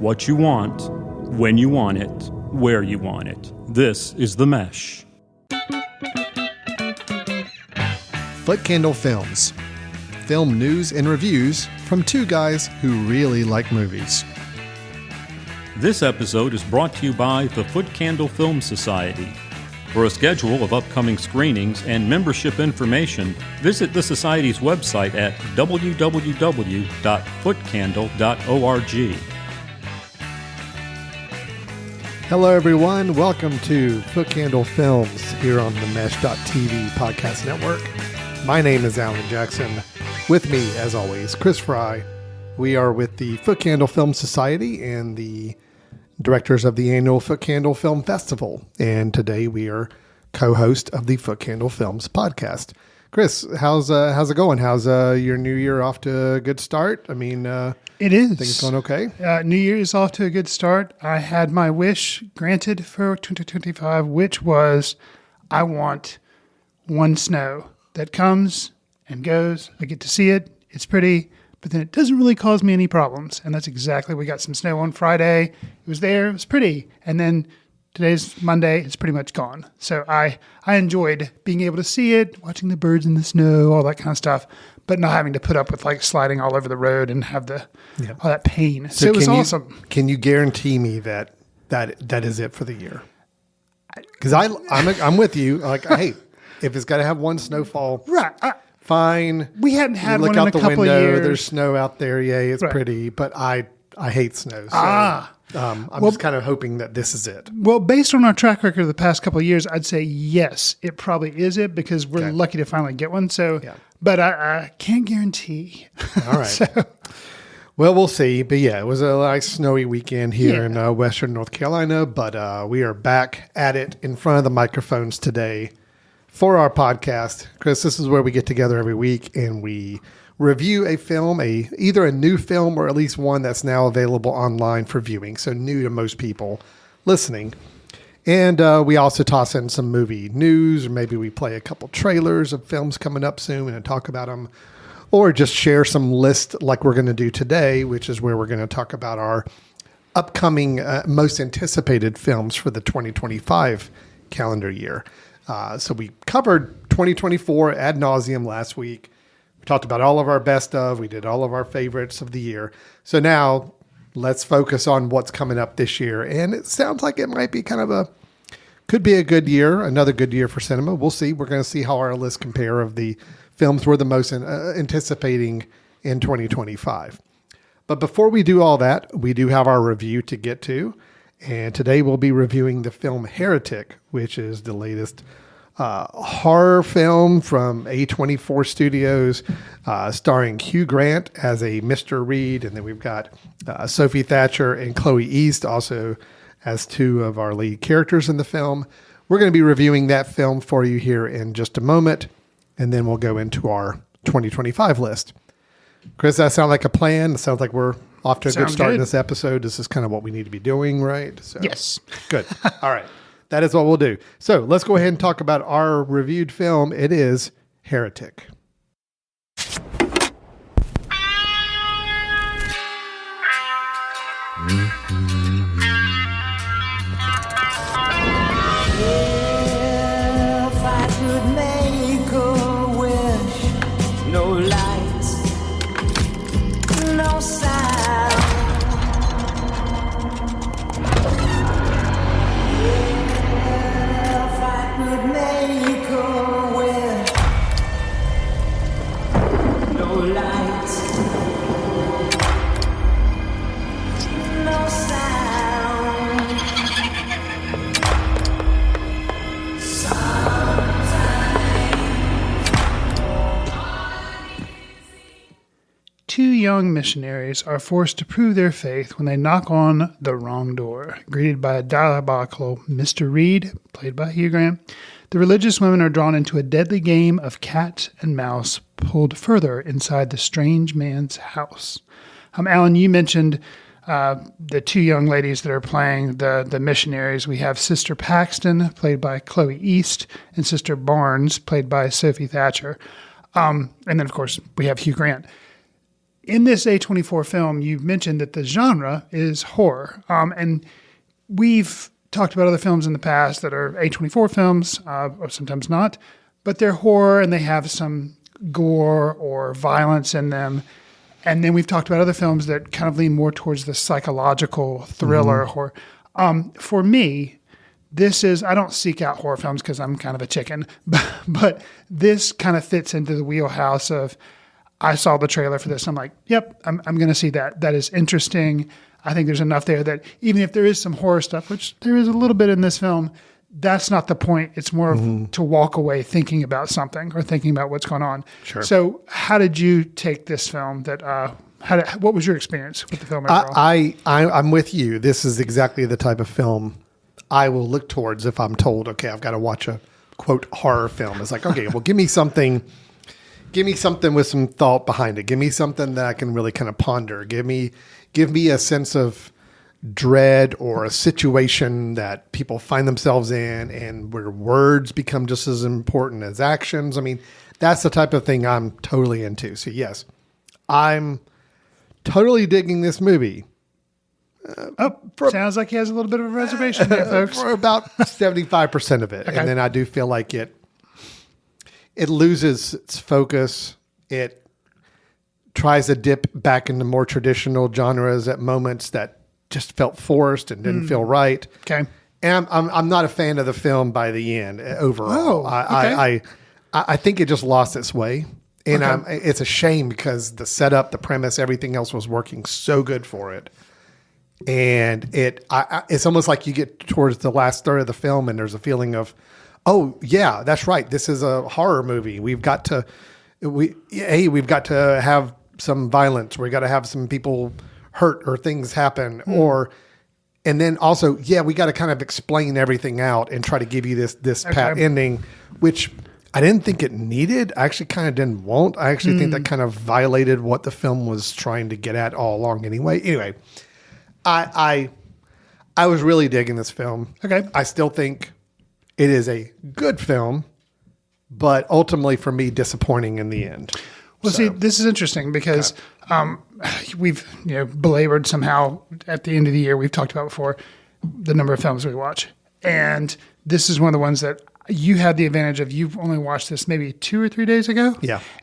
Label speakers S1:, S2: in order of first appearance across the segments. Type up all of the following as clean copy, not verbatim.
S1: what you want, when you want it, where you want it. This is The Mesh.
S2: Foot Candle Films. Film news and reviews from two guys who really like movies.
S1: This episode is brought to you by the Foot Candle Film Society. For a schedule of upcoming screenings and membership information, visit the Society's website at www.footcandle.org.
S2: Hello, everyone. Welcome to Foot Candle Films here on the Mesh.tv podcast network. My name is Alan Jackson. With me, as always, Chris Fry. We are with the Foot Candle Film Society and the directors of the annual Foot Candle Film Festival. And today we are co-host of the Foot Candle Films podcast. Chris, how's it going? How's your new year off to a good start? I mean,
S3: it is.
S2: Think it's going okay?
S3: New Year is off to a good start. I had my wish granted for 2025, which was I want one snow that comes and goes. I get to see it. It's pretty. But then it doesn't really cause me any problems. And that's exactly, we got some snow on Friday. It was there, it was pretty. And then today's Monday, it's pretty much gone. So I enjoyed being able to see it, watching the birds in the snow, all that kind of stuff, but not having to put up with like sliding all over the road and have all that pain. So it was awesome.
S2: Can you guarantee me that is it for the year? Because I'm with you. Like, hey, if it's got to have one snowfall,
S3: right.
S2: Fine.
S3: We hadn't had
S2: you
S3: one
S2: look
S3: in
S2: out
S3: a
S2: the
S3: couple
S2: window,
S3: of years.
S2: There's snow out there. Yay, it's
S3: right.
S2: pretty. But I hate snow. So, I'm just kind of hoping that this is it.
S3: Well, based on our track record of the past couple of years, I'd say yes, it probably is it because we're lucky to finally get one. So, but I can't guarantee.
S2: All right. Well, we'll see. But yeah, it was a nice snowy weekend here in Western North Carolina. But we are back at it in front of the microphones today for our podcast. Chris, this is where we get together every week and we review a film, either a new film or at least one that's now available online for viewing. So new to most people listening. And we also toss in some movie news, or maybe we play a couple trailers of films coming up soon and talk about them, or just share some list like we're going to do today, which is where we're going to talk about our upcoming most anticipated films for the 2025 calendar year. So we covered 2024 ad nauseum last week. We talked about all of our best of. We did all of our favorites of the year. So now let's focus on what's coming up this year. And it sounds like it might be could be a good year, another good year for cinema. We'll see. We're going to see how our lists compare of the films we're the most anticipating in 2025. But before we do all that, we do have our review to get to. And today we'll be reviewing the film Heretic, which is the latest horror film from A24 Studios, starring Hugh Grant as a Mr. Reed. And then we've got Sophie Thatcher and Chloe East also as two of our lead characters in the film. We're going to be reviewing that film for you here in just a moment. And then we'll go into our 2025 list. Chris, that sound like a plan? It sounds like we're off to a good start in this episode. This is kind of what we need to be doing, right? So,
S3: yes.
S2: Good. All right. That is what we'll do. So let's go ahead and talk about our reviewed film. It is Heretic.
S4: If I could make a wish, no lights, no sound. If I could make a wish, no lights, no sound.
S3: Two young missionaries are forced to prove their faith when they knock on the wrong door. Greeted by a diabolical Mr. Reed, played by Hugh Grant, the religious women are drawn into a deadly game of cat and mouse, pulled further inside the strange man's house. Alan, you mentioned the two young ladies that are playing the missionaries. We have Sister Paxton, played by Chloe East, and Sister Barnes, played by Sophie Thatcher. And then, of course, we have Hugh Grant. in this A24 film, you mentioned that the genre is horror. And we've talked about other films in the past that are A24 films, or sometimes not, but they're horror and they have some gore or violence in them. And then we've talked about other films that kind of lean more towards the psychological thriller horror. For me, this is, I don't seek out horror films because I'm kind of a chicken, but this kind of fits into the wheelhouse of, I saw the trailer for this. I'm like, yep, I'm going to see that. That is interesting. I think there's enough there that even if there is some horror stuff, which there is a little bit in this film, that's not the point. It's more of to walk away thinking about something or thinking about what's going on.
S2: Sure.
S3: So how did you take this film? What was your experience with the film overall?
S2: I'm with you. This is exactly the type of film I will look towards if I'm told, okay, I've got to watch a quote horror film. It's like, okay, well, give me something with some thought behind it. Give me something that I can really kind of ponder. Give me a sense of dread or a situation that people find themselves in and where words become just as important as actions. I mean, that's the type of thing I'm totally into. So yes, I'm totally digging this movie.
S3: Sounds like he has a little bit of a reservation there, folks.
S2: For about 75% of it.
S3: Okay.
S2: And then I do feel like it loses its focus. It tries to dip back into more traditional genres at moments that just felt forced and didn't feel right.
S3: Okay.
S2: And I'm not a fan of the film by the end overall. I think it just lost its way. And it's a shame because the setup, the premise, everything else was working so good for it. And it's almost like you get towards the last third of the film and there's a feeling of, oh yeah, that's right. This is a horror movie. We've got to have some violence. We got to have some people hurt or things happen and then also, we got to kind of explain everything out and try to give you this pat ending, which I didn't think it needed. I actually kind of didn't want. I actually think that kind of violated what the film was trying to get at all along anyway. Anyway, I was really digging this film.
S3: Okay.
S2: I still think it is a good film, but ultimately for me, disappointing in the end.
S3: Well, see, this is interesting because we've belabored somehow at the end of the year. We've talked about before the number of films we watch, and this is one of the ones that you had the advantage of. You've only watched this maybe 2 or 3 days ago,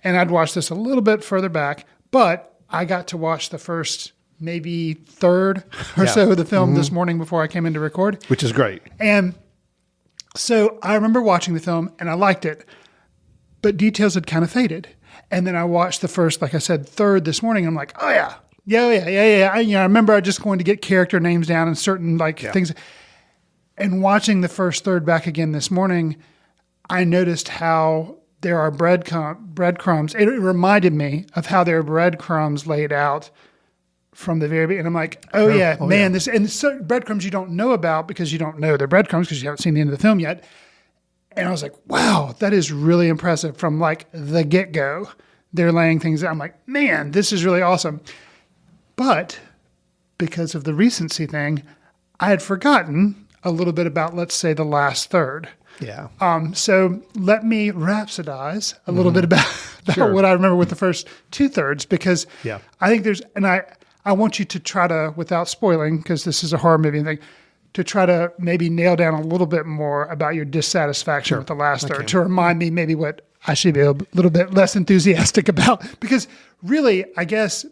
S3: and I'd watched this a little bit further back, but I got to watch the first maybe third or so of the film this morning before I came in to record,
S2: which is great.
S3: And so I remember watching the film and I liked it, but details had kind of faded. And then I watched the first, like I said, third this morning. And I'm like, oh yeah. I remember I just going to get character names down and certain things. And watching the first third back again this morning, I noticed how there are breadcrumbs. It reminded me of how there are breadcrumbs laid out from the very beginning. And I'm like, this, and certain breadcrumbs you don't know about because you don't know they're breadcrumbs because you haven't seen the end of the film yet. And I was like, wow, that is really impressive from like the get-go. They're laying things out. I'm like, man, this is really awesome. But because of the recency thing, I had forgotten a little bit about, let's say, the last third.
S2: Yeah.
S3: So let me rhapsodize a little bit about what I remember with the first 2/3 because I think I want you to try to, without spoiling, because this is a horror movie thing, to try to maybe nail down a little bit more about your dissatisfaction with the last third, to remind me maybe what I should be a little bit less enthusiastic about. Because really, I guess,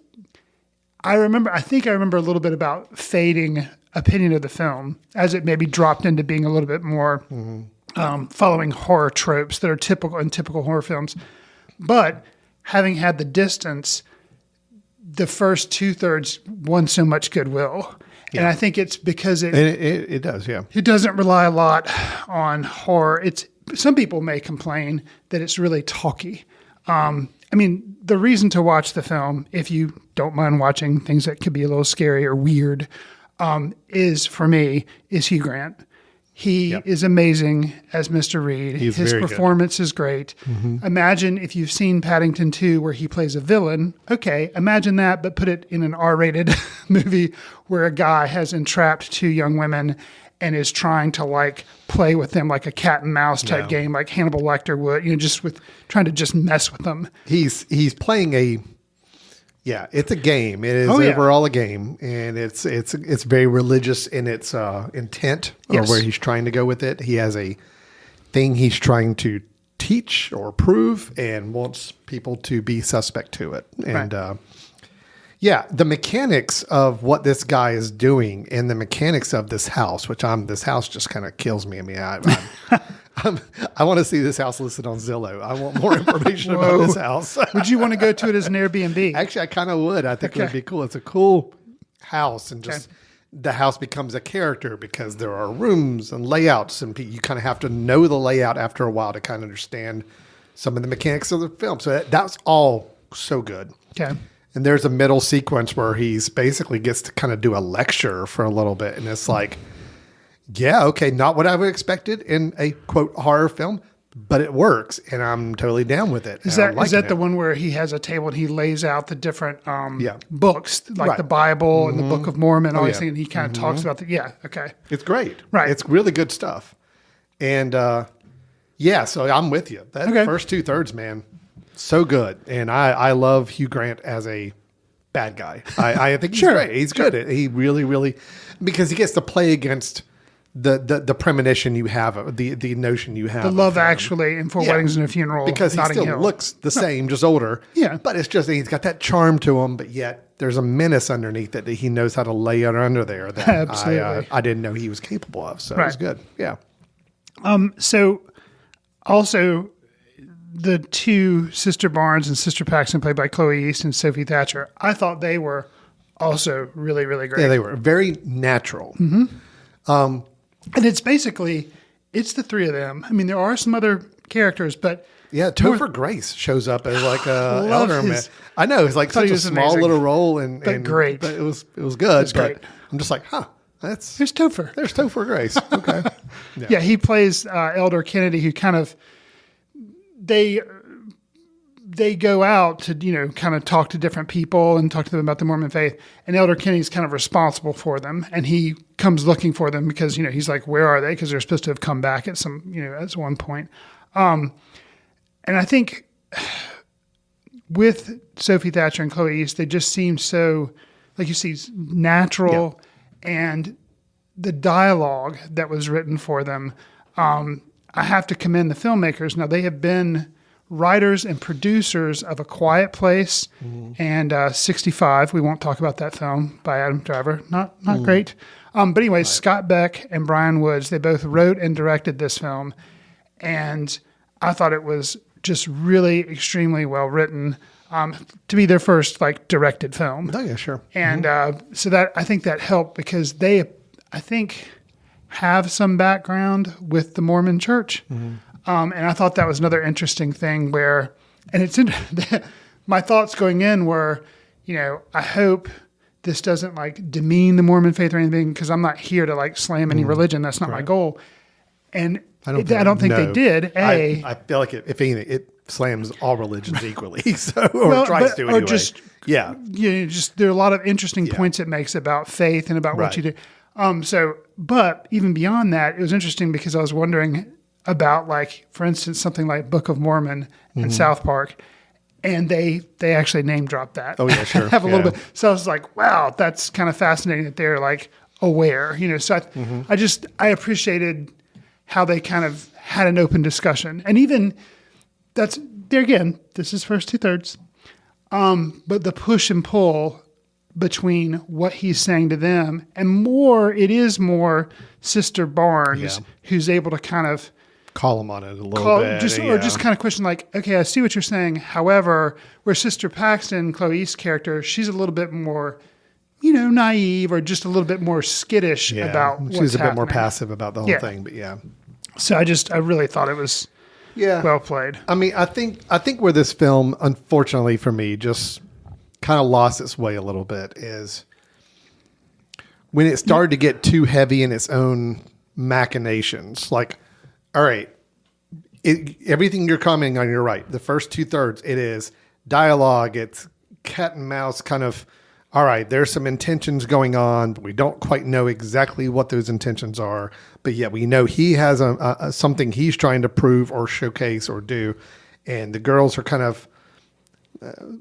S3: I think I remember a little bit about fading opinion of the film as it maybe dropped into being a little bit more following horror tropes that are typical horror films. But having had the distance, the first 2/3 won so much goodwill. Yeah. And I think it's because
S2: it does,
S3: it doesn't rely a lot on horror. Some people may complain that it's really talky. The reason to watch the film, if you don't mind watching things that could be a little scary or weird, is Hugh Grant. He is amazing as Mr. Reed. His performance is great. Mm-hmm. Imagine if you've seen Paddington 2 where he plays a villain. Okay, imagine that, but put it in an R-rated movie where a guy has entrapped 2 young women and is trying to play with them like a cat and mouse type game, like Hannibal Lecter would, just with trying to just mess with them.
S2: He's playing Yeah, it's a game. It is
S3: Oh, yeah.
S2: overall a game, and it's very religious in its intent or
S3: Yes.
S2: where he's trying to go with it. He has a thing he's trying to teach or prove, and wants people to be suspect to it. And yeah, the mechanics of what this guy is doing, and the mechanics of this house, this house just kind of kills me. I mean, I want to see this house listed on Zillow. I want more information about this house.
S3: Would you want to go to it as an Airbnb?
S2: Actually, I kind of would. I think it would be cool. It's a cool house, and just the house becomes a character because there are rooms and layouts, and you kind of have to know the layout after a while to kind of understand some of the mechanics of the film. So that's all so good.
S3: Okay.
S2: And there's a middle sequence where he's basically gets to kind of do a lecture for a little bit, and it's like, yeah, okay, not what I would have expected in a quote horror film, but it works, and I'm totally down with it.
S3: Is that the one where he has a table and he lays out the different books, like the Bible and the Book of Mormon, all these things, and he kind of talks about the okay.
S2: It's great.
S3: Right.
S2: It's really good stuff. And so I'm with you. That first 2/3, man, so good. And I love Hugh Grant as a bad guy. I think he's great. He's good at it. He really, really, because he gets to play against the premonition you have, the notion you have.
S3: The Love Actually and Four Weddings and a Funeral.
S2: Because he
S3: Notting
S2: still
S3: Hill.
S2: looks the same, just older.
S3: Yeah.
S2: But it's just, he's got that charm to him, but yet there's a menace underneath that he knows how to lay it under there that
S3: Absolutely.
S2: I didn't know he was capable of. So it was good. Yeah.
S3: So also the two Sister Barnes and Sister Paxton, played by Chloe East and Sophie Thatcher, I thought they were also really, really great.
S2: Yeah, they were very natural.
S3: And it's the three of them. I mean, there are some other characters, but
S2: Yeah, Topher Grace shows up as like a
S3: Love
S2: elder man.
S3: his-
S2: I know, it's like such
S3: he
S2: a
S3: was
S2: small
S3: amazing.
S2: little role,
S3: But great.
S2: But it was good.
S3: It's
S2: but
S3: great.
S2: I'm just like, there's
S3: Topher.
S2: Topher Grace. Okay.
S3: Yeah, he plays Elder Kennedy, who kind of they go out to kind of talk to different people and talk to them about the Mormon faith, and Elder Kennedy's kind of responsible for them, and he comes looking for them because he's like, where are they? Because they're supposed to have come back at at one point. And I think with Sophie Thatcher and Chloe East, they just seem so, like you see, natural, and the dialogue that was written for them. I have to commend the filmmakers. Now, they have been writers and producers of A Quiet Place and 65. We won't talk about that film by Adam Driver. Not great. But anyway, Scott Beck and Brian Woods, they both wrote and directed this film. And I thought it was just really extremely well written to be their first directed film.
S2: Oh, yeah, sure.
S3: And so that I think that helped because they, I think, have some background with the Mormon Church. And I thought that was another interesting thing where, and it's my thoughts going in were, I hope this doesn't demean the Mormon faith or anything, because I'm not here to slam any religion. That's not my goal. And I don't think they did.
S2: I feel like if anything, it slams all religions equally. So, tries to anyway.
S3: Just there are a lot of interesting points it makes about faith and about what you do. But even beyond that, it was interesting because I was wondering about, for instance, something like Book of Mormon and South Park, and they actually name drop that.
S2: Oh yeah, sure.
S3: Have a little bit. So I was like, wow, that's kind of fascinating that they're aware. So I appreciated how they kind of had an open discussion, and even that's there again. This is first 2/3, but the push and pull between what he's saying to them, and it is more Sister Barnes who's able to kind of
S2: call him on it a little bit.
S3: Or just kind of question okay, I see what you're saying. However, where Sister Paxton, Chloe East's character, she's a little bit more, naive or just a little bit more skittish about what's
S2: she's a bit more
S3: happening.
S2: passive about the whole thing, but yeah.
S3: So I really thought it was well played.
S2: I mean, I think where this film, unfortunately for me, just kind of lost its way a little bit is when it started to get too heavy in its own machinations. All right, everything you're commenting on, you're right. The first 2/3, it is dialogue. It's cat and mouse kind of, all right, there's some intentions going on, but we don't quite know exactly what those intentions are. But yet we know he has something he's trying to prove or showcase or do. And the girls are kind of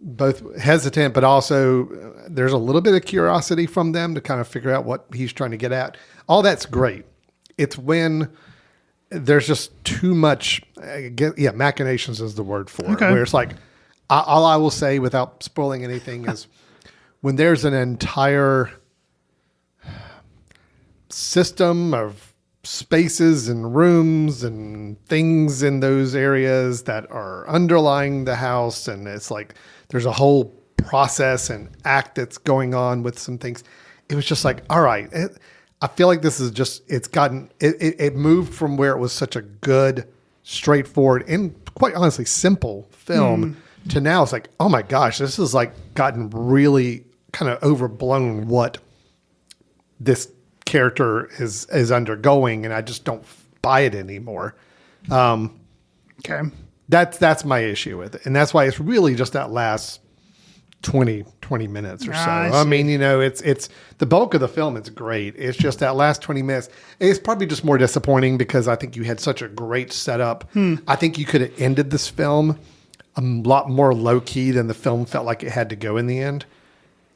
S2: both hesitant, but also there's a little bit of curiosity from them to kind of figure out what he's trying to get at. All that's great. It's when there's just too much, machinations is the word for it, where it's like, all I will say without spoiling anything is when there's an entire system of spaces and rooms and things in those areas that are underlying the house, and it's like there's a whole process and act that's going on with some things. It was just like, all right, I feel like this is just, it moved from where it was such a good, straightforward, and quite honestly simple film to now it's like, oh my gosh, this is like gotten really kind of overblown what this character is undergoing, and I just don't buy it anymore.
S3: Okay.
S2: That's my issue with it. And that's why it's really just that last 20 minutes or so. I mean, it's the bulk of the film. It's great. It's just that last 20 minutes. It's probably just more disappointing because I think you had such a great setup. I think you could have ended this film a lot more low key than the film felt like it had to go in the end.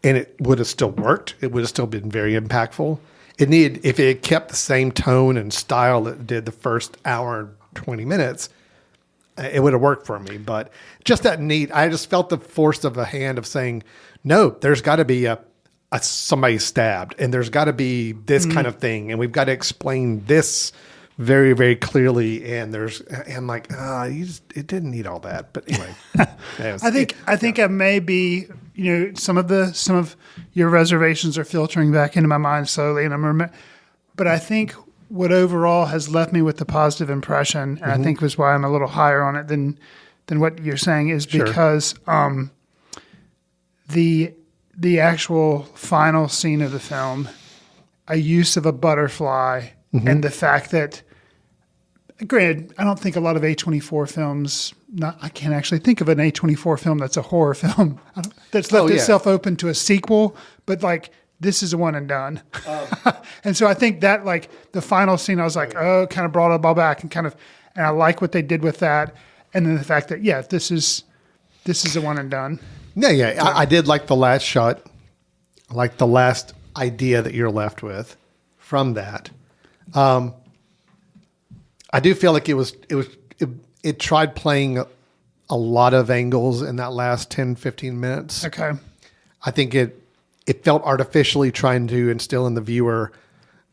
S2: And it would have still worked. It would have still been very impactful. If it had kept the same tone and style that it did the first hour and 20 minutes, it would have worked for me. But just that neat, I just felt the force of the hand of saying, no, there's got to be a somebody stabbed, and there's got to be this kind of thing, and we've got to explain this very, very clearly. And I'm like, it didn't need all that. But anyway,
S3: I think I may be, some of your reservations are filtering back into my mind slowly, and but I think what overall has left me with the positive impression, and I think was why I'm a little higher on it than what you're saying, is because the actual final scene of the film, a use of a butterfly, and the fact that, granted, I don't think a lot of A24 films. I can't actually think of an A24 film that's a horror film that's left itself open to a sequel, but like this is a one and done. And so I think that like the final scene, I was like, kind of brought it all back and I like what they did with that. And then the fact that, this is a one and done.
S2: Yeah. So, I did like the last shot, like the last idea that you're left with from that. I do feel like it tried playing a lot of angles in that last 10, 15 minutes. Okay. I think it felt artificially trying to instill in the viewer,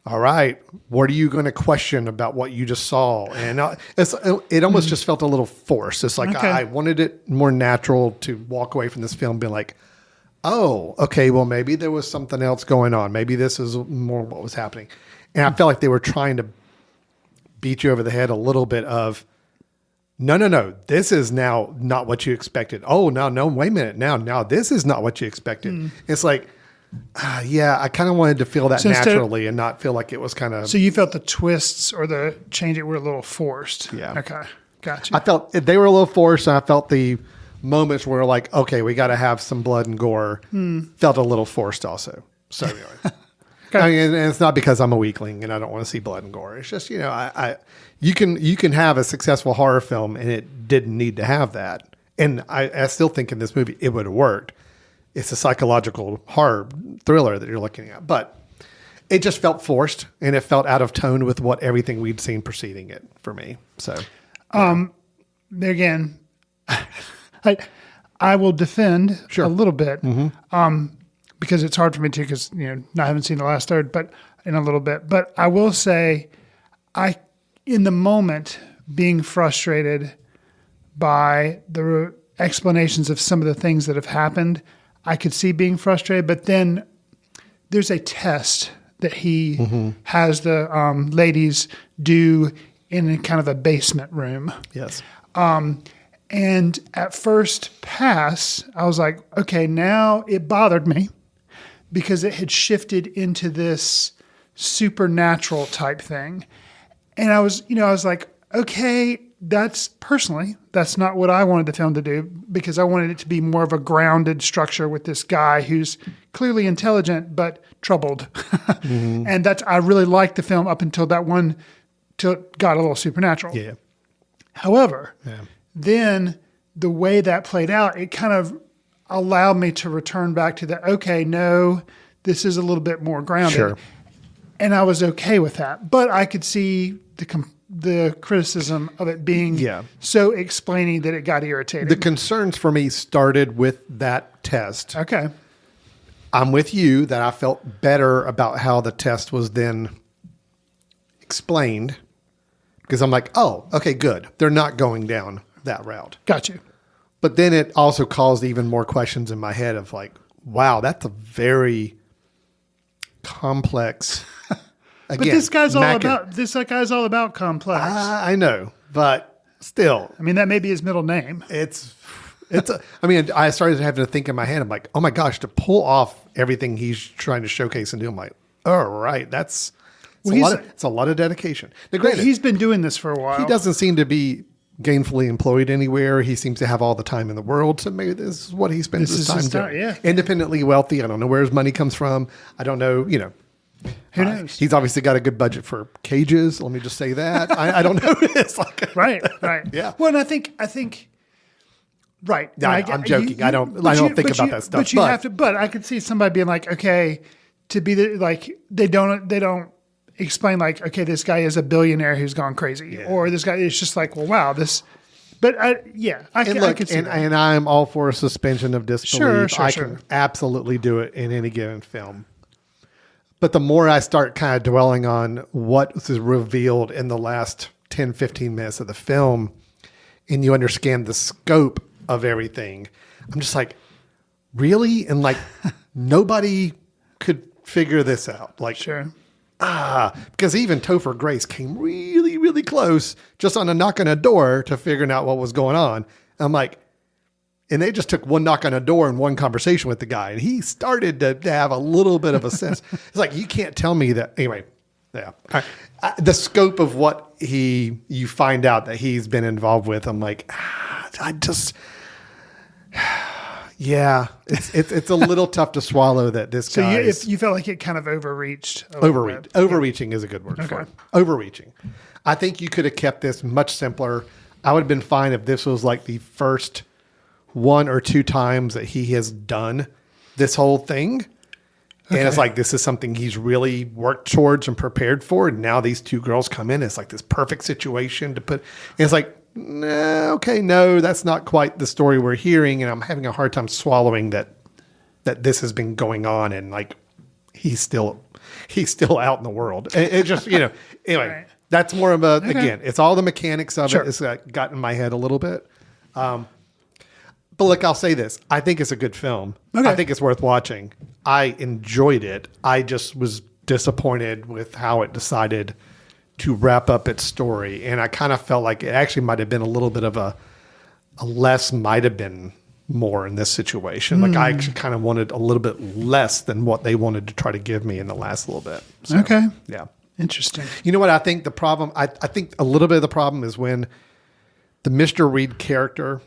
S2: all right, what are you going to question about what you just saw? And it almost just felt a little forced. It's like I wanted it more natural to walk away from this film being like, oh, okay, well, maybe there was something else going on. Maybe this is more what was happening. And I felt like they were trying to beat you over the head a little bit of, no, this is now not what you expected. Oh, no, wait a minute. Now this is not what you expected. It's like, I kind of wanted to feel that naturally and not feel like it was kind of.
S3: So you felt the twists or the change it were a little forced.
S2: Yeah.
S3: Okay. Gotcha.
S2: I felt they were a little forced, and I felt the moments where like, okay, we got to have some blood and gore. Felt a little forced also. So anyway. Okay. I mean, and it's not because I'm a weakling and I don't want to see blood and gore. It's just, you can have a successful horror film and it didn't need to have that. And I still think in this movie it would have worked. It's a psychological horror thriller that you're looking at, but it just felt forced and it felt out of tone with what everything we'd seen preceding it for me. So,
S3: again, I will defend a little bit. Because it's hard for me to, because I haven't seen the last third, but in a little bit. But I will say, in the moment, being frustrated by the explanations of some of the things that have happened, I could see being frustrated. But then there's a test that he has the ladies do in kind of a basement room.
S2: Yes.
S3: And at first pass, I was like, okay, now it bothered me because it had shifted into this supernatural type thing. And I was like, okay, that's not what I wanted the film to do, because I wanted it to be more of a grounded structure with this guy who's clearly intelligent, but troubled. And I really liked the film up until that one, till it got a little supernatural. Yeah. However, then the way that played out, it kind of allowed me to return back to the, okay, no, this is a little bit more grounded.
S2: Sure.
S3: And I was okay with that. But I could see the criticism of it being so explaining that it got irritating.
S2: The concerns for me started with that test.
S3: Okay.
S2: I'm with you that I felt better about how the test was then explained because I'm like, oh, okay, good. They're not going down that route.
S3: Got you.
S2: But then it also caused even more questions in my head of like, wow, that's a very complex. Again,
S3: But this guy's all about complex.
S2: I know, but still,
S3: I mean, that may be his middle name.
S2: I started having to think in my head. I'm like, oh my gosh, to pull off everything he's trying to showcase and do. I'm like, all right, it's a lot of dedication. Now, granted,
S3: He's been doing this for a while.
S2: he doesn't seem to be gainfully employed anywhere. He seems to have all the time in the world. So maybe this is what he spends his time doing.
S3: Yeah.
S2: Independently wealthy. I don't know where his money comes from. I don't know,
S3: Who knows?
S2: He's obviously got a good budget for cages. Let me just say that. I don't know. It's like,
S3: Right.
S2: Yeah.
S3: Well, and I think, right.
S2: Yeah, I'm joking. I don't think about that stuff.
S3: But I could see somebody being like, okay, to be they don't explain like, okay, this guy is a billionaire who's gone crazy, or this guy is just like, well, wow, this. But I can see that.
S2: And I'm all for a suspension of disbelief.
S3: Sure,
S2: I can absolutely do it in any given film. But the more I start kind of dwelling on what is revealed in the last 10, 15 minutes of the film, and you understand the scope of everything, I'm just like, really? And like, nobody could figure this out. Like,
S3: Sure.
S2: Because even Topher Grace came really, really close just on a knock on a door to figuring out what was going on. I'm like, and they just took one knock on a door and one conversation with the guy. And he started to have a little bit of a sense. It's like, you can't tell me that. Anyway, yeah. The scope of what you find out that he's been involved with, I'm like, yeah, it's a little tough to swallow that this guy.
S3: So you felt like it kind of overreached.
S2: Overreaching is a good word for it. Overreaching. I think you could have kept this much simpler. I would have been fine if this was like the first 1 or 2 times that he has done this whole thing. Okay. And it's like, this is something he's really worked towards and prepared for. And now these 2 girls come in. It's like this perfect situation to put. And it's like, no, that's not quite the story we're hearing. And I'm having a hard time swallowing that this has been going on. And like, he's still out in the world. It just, anyway, right. That's more of a, again, it's all the mechanics of it. It's got in my head a little bit. But look, I'll say this. I think it's a good film. Okay. I think it's worth watching. I enjoyed it. I just was disappointed with how it decided to wrap up its story. And I kind of felt like it actually might have been a little bit of a less might have been more in this situation. Like I actually kind of wanted a little bit less than what they wanted to try to give me in the last little bit. So,
S3: okay.
S2: Yeah.
S3: Interesting.
S2: You know what? I think the problem, I think a little bit of the problem is when the Mr. Reed character,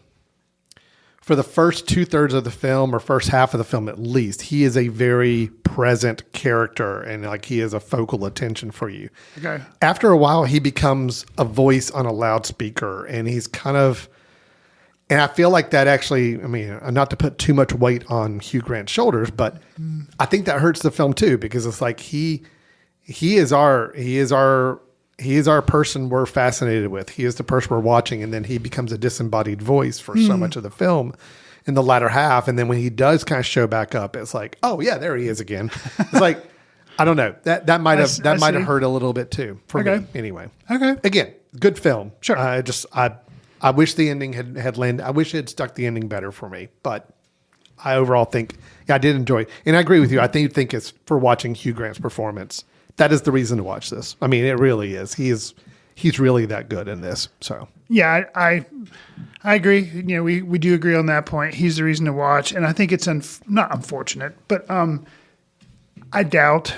S2: for the first 2/3 of the film or first half of the film, at least, he is a very present character and like he is a focal attention for you.
S3: Okay.
S2: After a while, he becomes a voice on a loudspeaker and he's kind of, and I feel like that actually, I mean, not to put too much weight on Hugh Grant's shoulders, but I think that hurts the film too, because it's like he is our person we're fascinated with. He is the person we're watching. And then he becomes a disembodied voice for so much of the film in the latter half. And then when he does kind of show back up, it's like, oh yeah, there he is again. It's like, I don't know, that might have hurt a little bit too for me anyway. Okay. Again, good film. Sure. I wish the ending had landed. I wish it had stuck the ending better for me, but I overall think, I did enjoy it. And I agree with you. I think it's for watching Hugh Grant's performance. That is the reason to watch this. I mean, it really is. He's really that good in this. So
S3: yeah, I agree. You know, we do agree on that point. He's the reason to watch, and I think it's not unfortunate, but I doubt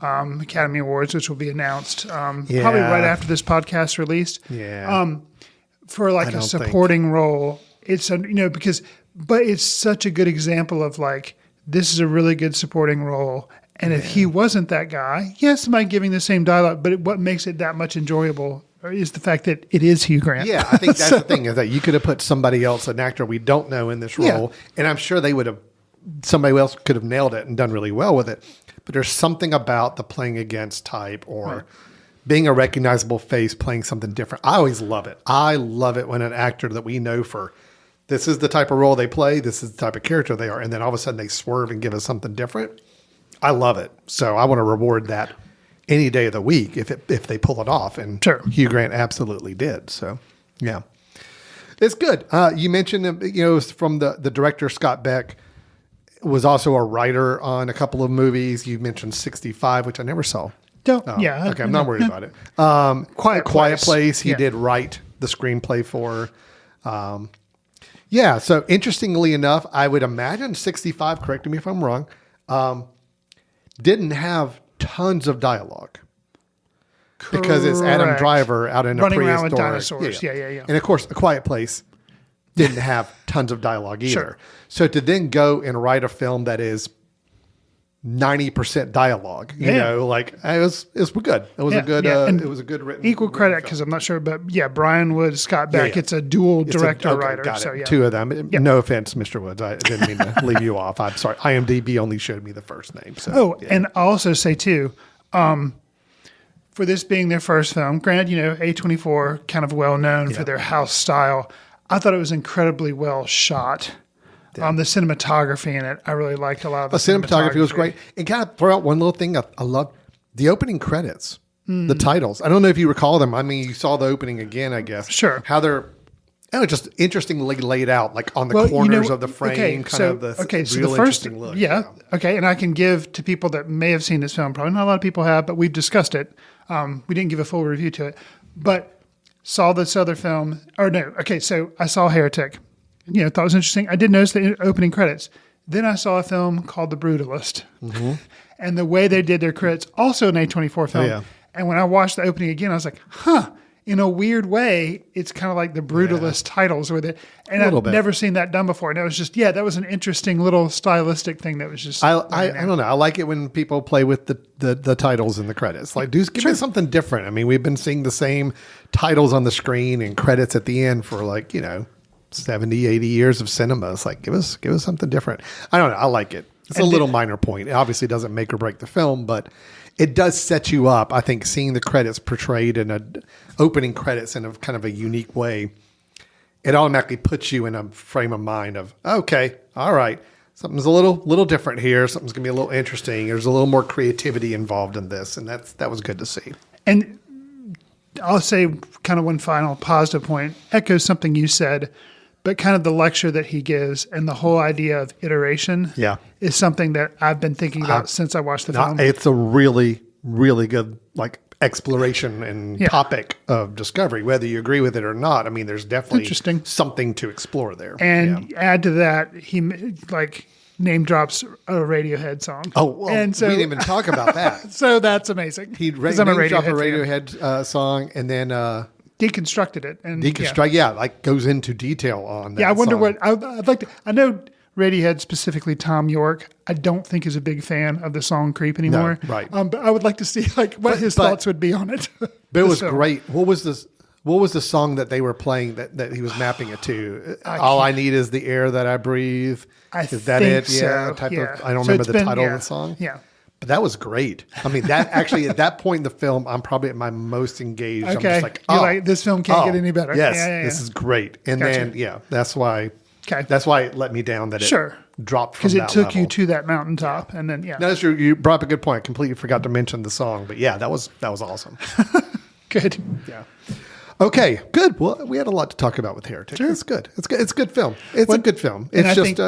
S3: Academy Awards, which will be announced probably right after this podcast released.
S2: Yeah.
S3: For like a supporting role, it's but it's such a good example of like this is a really good supporting role. And if he wasn't that guy, yes, am I giving the same dialogue? But what makes it that much enjoyable is the fact that it is Hugh Grant.
S2: Yeah, I think that's the thing, is that you could have put somebody else, an actor we don't know, in this role, and I'm sure somebody else could have nailed it and done really well with it. But there's something about the playing against type or being a recognizable face playing something different. I always love it. I love it when an actor that we know for this is the type of role they play, this is the type of character they are, and then all of a sudden they swerve and give us something different. I love it. So I want to reward that any day of the week if they pull it off. And Hugh Grant absolutely did. So, yeah. It's good. You mentioned, from the director, Scott Beck, was also a writer on a couple of movies. You mentioned 65, which I never saw.
S3: Okay,
S2: I'm not worried about it. Quiet Place. He did write the screenplay for. So interestingly enough, I would imagine 65, correct me if I'm wrong, didn't have tons of dialogue.
S3: Correct.
S2: Because it's Adam Driver out in
S3: running
S2: a prehistoric.
S3: around with dinosaurs. Yeah.
S2: And of course, A Quiet Place didn't have tons of dialogue either.
S3: Sure.
S2: So to then go and write a film that is 90% dialogue, it was good. It was a good. It was a good written.
S3: Equal credit, because I'm not sure, but Brian Wood, Scott Beck. It's a dual director writer.
S2: Got it.
S3: So
S2: two of them. No offense, Mr. Woods. I didn't mean to leave you off. I'm sorry. IMDb only showed me the first name. So.
S3: And I'll also say too, for this being their first film, granted, A24 kind of well known for their house style. I thought it was incredibly well shot. The cinematography in it, I really liked a lot of the
S2: cinematography was great. And kind of throw out one little thing, I love the opening credits, the titles. I don't know if you recall them. I mean, you saw the opening again, I guess.
S3: Sure.
S2: How they're just interestingly laid out, like on the corners of the frame,
S3: so
S2: the
S3: first
S2: interesting look.
S3: Okay, and I can give to people that may have seen this film, probably not a lot of people have, but we've discussed it. We didn't give a full review to it, but saw this other film, so I saw Heretic. Thought it was interesting. I did notice the opening credits. Then I saw a film called The Brutalist. Mm-hmm. And the way they did their credits, also an A24 film. Yeah. And when I watched the opening again, I was like, in a weird way, it's kind of like The Brutalist titles with it. And I've never seen that done before. And it was just, that was an interesting little stylistic thing that was just.
S2: I don't know. I like it when people play with the titles in the credits. Like, give me something different. I mean, we've been seeing the same titles on the screen and credits at the end for 70, 80 years of cinema. It's like, give us something different. I don't know. I like it. It's a little minor point. It obviously doesn't make or break the film, but it does set you up. I think seeing the credits portrayed in opening credits in a kind of a unique way, it automatically puts you in a frame of mind of, okay, all right, something's a little different here. Something's going to be a little interesting. There's a little more creativity involved in this, and that was good to see.
S3: And I'll say kind of one final positive point, echoes something you said, but kind of the lecture that he gives and the whole idea of iteration is something that I've been thinking about since I watched the film.
S2: It's a really, really good exploration and topic of discovery, whether you agree with it or not. I mean, there's definitely something to explore there.
S3: And add to that, he name drops a Radiohead song.
S2: Oh, well, and so, we didn't even talk about that.
S3: So that's amazing.
S2: He name dropped a Radiohead song and then...
S3: deconstructed it and
S2: goes into detail on that.
S3: Yeah, I wonder
S2: song.
S3: what I'd like to. I know Radiohead, specifically Tom York, I don't think is a big fan of the song "Creep" anymore.
S2: No, right.
S3: But I would like to see what his thoughts would be on it.
S2: But it was great. What was this? What was the song that they were playing that he was mapping it to? All I need is the air that I breathe. Is that it?
S3: So.
S2: Yeah. I don't remember the title of the song.
S3: Yeah.
S2: But that was great. I mean, that actually, at that point in the film, I'm probably at my most engaged.
S3: Okay.
S2: I'm just like,
S3: you're like, this film can't get any better.
S2: Yes, this is great. And then, that's why it let me down that it dropped from that level.
S3: Because it took you to that mountaintop. And then,
S2: No, that's true. You brought up a good point. I completely forgot to mention the song. But that was awesome.
S3: Good.
S2: Yeah. Okay, good. Well, we had a lot to talk about with Heretic. Sure. It's good. It's good. It's a good film. It's a good film. It's just,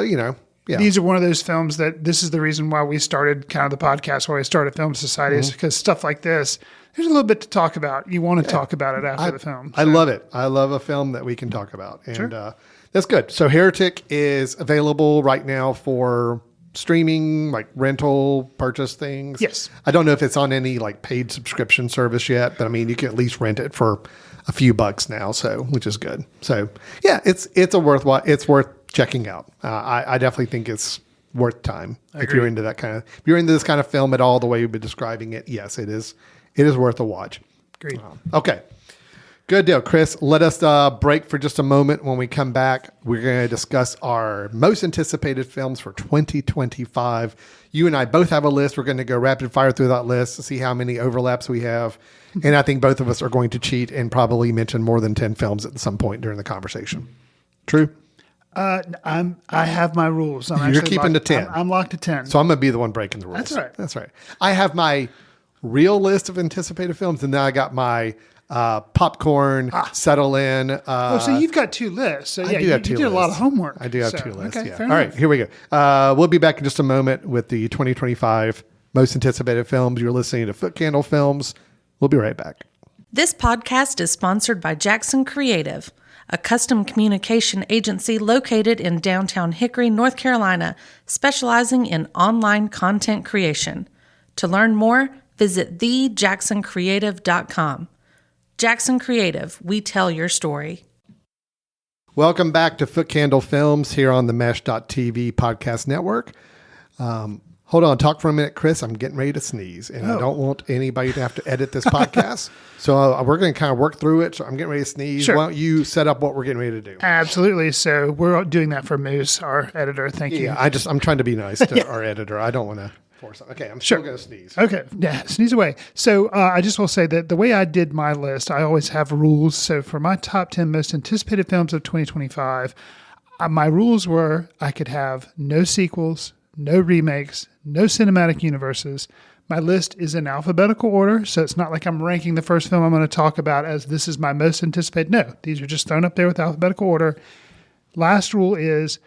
S3: Yeah. These are one of those films that this is the reason why we started kind of the podcast where we started Film Society is because stuff like this, there's a little bit to talk about. You want to talk about it after the film.
S2: So. I love it. I love a film that we can talk about. And that's good. So Heretic is available right now for streaming, like rental, purchase things.
S3: Yes.
S2: I don't know if it's on any paid subscription service yet, but I mean, you can at least rent it for a few bucks now, which is good. So it's worth checking out. I definitely think it's worth time if you're into if you're into this kind of film at all, the way you've been describing it. Yes, it is worth a watch.
S3: Agreed.
S2: Okay. Good deal, Chris. Let us break for just a moment. When we come back, we're going to discuss our most anticipated films for 2025. You and I both have a list. We're going to go rapid fire through that list to see how many overlaps we have. And I think both of us are going to cheat and probably mention more than 10 films at some point during the conversation. True?
S3: I have my rules. I'm
S2: You're keeping
S3: locked,
S2: to 10.
S3: I'm locked to 10.
S2: So I'm going to be the one breaking the rules.
S3: That's right.
S2: That's right. I have my real list of anticipated films, and then I got my popcorn, settle in.
S3: So you've got two lists. So yeah, you did a lot of homework.
S2: I do have two lists.
S3: Okay,
S2: Yeah.
S3: fair
S2: All right,
S3: enough.
S2: here we go. We'll be back in just a moment with the 2025 most anticipated films. You're listening to Foot Candle Films. We'll be right back.
S5: This podcast is sponsored by Jackson Creative, a custom communication agency located in downtown Hickory, North Carolina, specializing in online content creation. To learn more, visit thejacksoncreative.com. Jackson Creative, we tell your story.
S2: Welcome back to Foot Candle Films here on the Mesh.tv podcast network. Hold on, talk for a minute, Chris. I'm getting ready to sneeze, and I don't want anybody to have to edit this podcast. So we're going to kind of work through it. So I'm getting ready to sneeze.
S3: Sure.
S2: Why don't you set up what we're getting ready to do?
S3: Absolutely. So we're doing that for Moose, our editor. Thank you.
S2: Yeah, I'm trying to be nice to our editor. I don't want to force it. Okay, I'm still going to sneeze.
S3: Okay. Yeah. Sneeze away. So I just will say that the way I did my list, I always have rules. So for my top 10 most anticipated films of 2025, my rules were I could have no sequels, no remakes, no cinematic universes. My list is in alphabetical order, so it's not like I'm ranking the first film I'm going to talk about as this is my most anticipated. No, these are just thrown up there with alphabetical order. Last rule is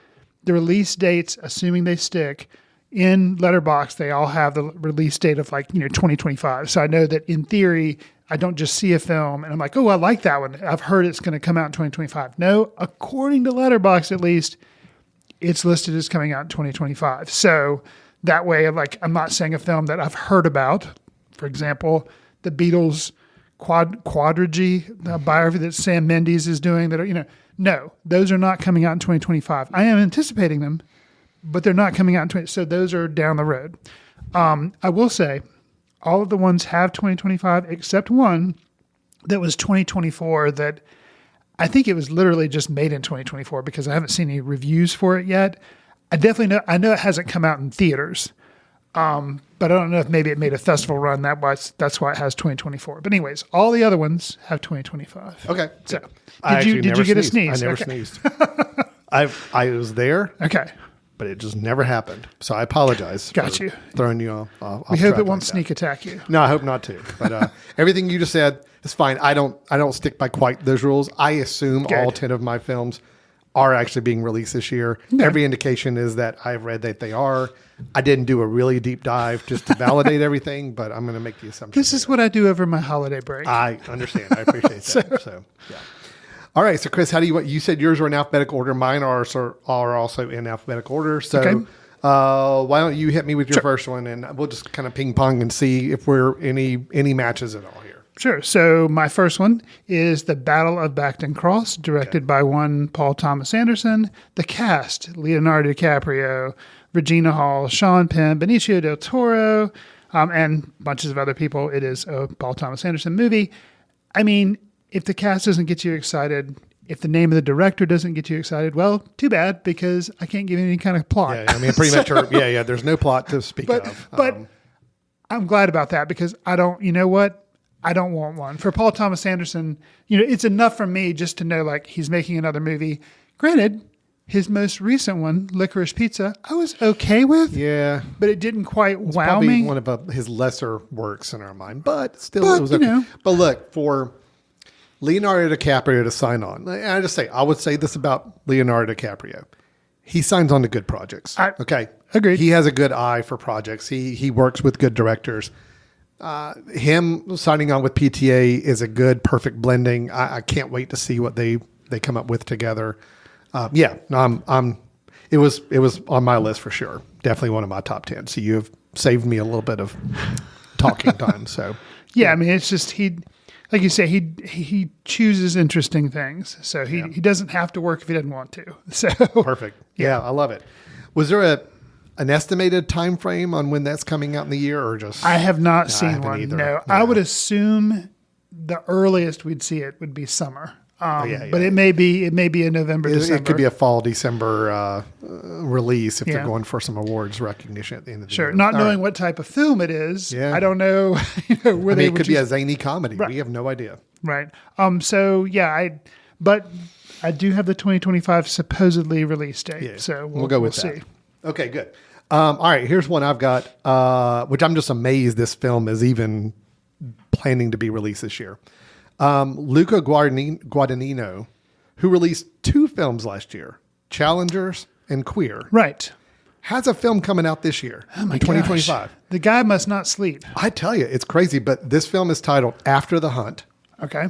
S3: the release dates, assuming they stick, in Letterboxd, they all have the release date of 2025. So I know that in theory, I don't just see a film and I'm like, oh, I like that one. I've heard it's going to come out in 2025. No, according to Letterboxd, at least, it's listed as coming out in 2025. So that way, I'm not saying a film that I've heard about. For example, the Beatles quadrilogy, the biography that Sam Mendes is doing. No, those are not coming out in 2025. I am anticipating them, but they're not coming out in 20. So those are down the road. I will say, all of the ones have 2025 except one that was 2024 that I think it was literally just made in 2024 because I haven't seen any reviews for it yet. I know it hasn't come out in theaters, but I don't know if maybe it made a festival run. That's why it has 2024. But anyways, all the other ones have 2025.
S2: Okay.
S3: So
S2: Did
S3: you get a sneeze?
S2: I never sneezed. I was there.
S3: Okay.
S2: But it just never happened. So I apologize.
S3: Got
S2: for
S3: you.
S2: Throwing you off
S3: We hope
S2: track
S3: it won't
S2: like
S3: sneak
S2: that.
S3: attack you.
S2: No, I hope not to. But everything you just said is fine. I don't stick by quite those rules. I assume
S3: Good.
S2: all 10 of my films are actually being released this year.
S3: Okay.
S2: Every indication is that I've read that they are. I didn't do a really deep dive just to validate everything, but I'm going to make the assumption.
S3: This is what I do over my holiday break.
S2: I understand. I appreciate that. So, yeah. All right. So, Chris, how do you said yours were in alphabetical order. Mine are also in alphabetical order. So,
S3: Okay.
S2: Why don't you hit me with your first one, and we'll just kind of ping pong and see if we're any matches at all here.
S3: Sure. So my first one is The Battle of Bacton Cross, directed by one Paul Thomas Anderson. The cast, Leonardo DiCaprio, Regina Hall, Sean Penn, Benicio del Toro, and bunches of other people. It is a Paul Thomas Anderson movie. I mean, if the cast doesn't get you excited, if the name of the director doesn't get you excited, well, too bad, because I can't give you any kind of plot.
S2: Yeah, I mean, pretty much. Yeah. There's no plot to speak of.
S3: But I'm glad about that because I don't want one. For Paul Thomas Anderson, it's enough for me just to know he's making another movie. Granted, his most recent one, Licorice Pizza, I was okay with.
S2: Yeah,
S3: but it didn't quite wow
S2: probably
S3: me.
S2: One of his lesser works in our mind, but still,
S3: But,
S2: it was okay.
S3: you know.
S2: But look, for Leonardo DiCaprio to sign on, and I would say this about Leonardo DiCaprio: he signs on to good projects. Okay,
S3: agreed.
S2: He has a good eye for projects. He works with good directors. Him signing on with PTA is a good, perfect blending. I can't wait to see what they come up with together. It was on my list for sure. Definitely one of my top 10. So you have saved me a little bit of talking time. So
S3: yeah, I mean, it's just like you say, he chooses interesting things. So he doesn't have to work if he doesn't want to. So
S2: perfect. Yeah, I love it. Was there an estimated time frame on when that's coming out in the year, or just
S3: I have not
S2: I
S3: seen
S2: haven't
S3: one.
S2: either.
S3: No,
S2: Yeah.
S3: I would assume the earliest we'd see it would be summer.
S2: Yeah.
S3: But it may be a November, December.
S2: It could be a fall, December release if
S3: Yeah.
S2: they're going for some awards recognition at the end of the
S3: Sure.
S2: year.
S3: Not
S2: All
S3: knowing
S2: right.
S3: what type of film it is.
S2: Yeah.
S3: I don't know. Where
S2: I
S3: they
S2: mean, it
S3: would
S2: could be
S3: choose-
S2: a zany comedy.
S3: Right.
S2: We have no idea.
S3: Right. So yeah, but I do have the 2025 supposedly release date.
S2: Yeah.
S3: So
S2: we'll go with
S3: see.
S2: that. Okay, good. All right, here's one I've got, which I'm just amazed this film is even planning to be released this year. Luca Guadagnino, who released 2 films last year, Challengers and Queer,
S3: Right.
S2: has a film coming out this year in 2025.
S3: Gosh. The guy must not sleep.
S2: I tell you, it's crazy, but this film is titled After the Hunt,
S3: Okay.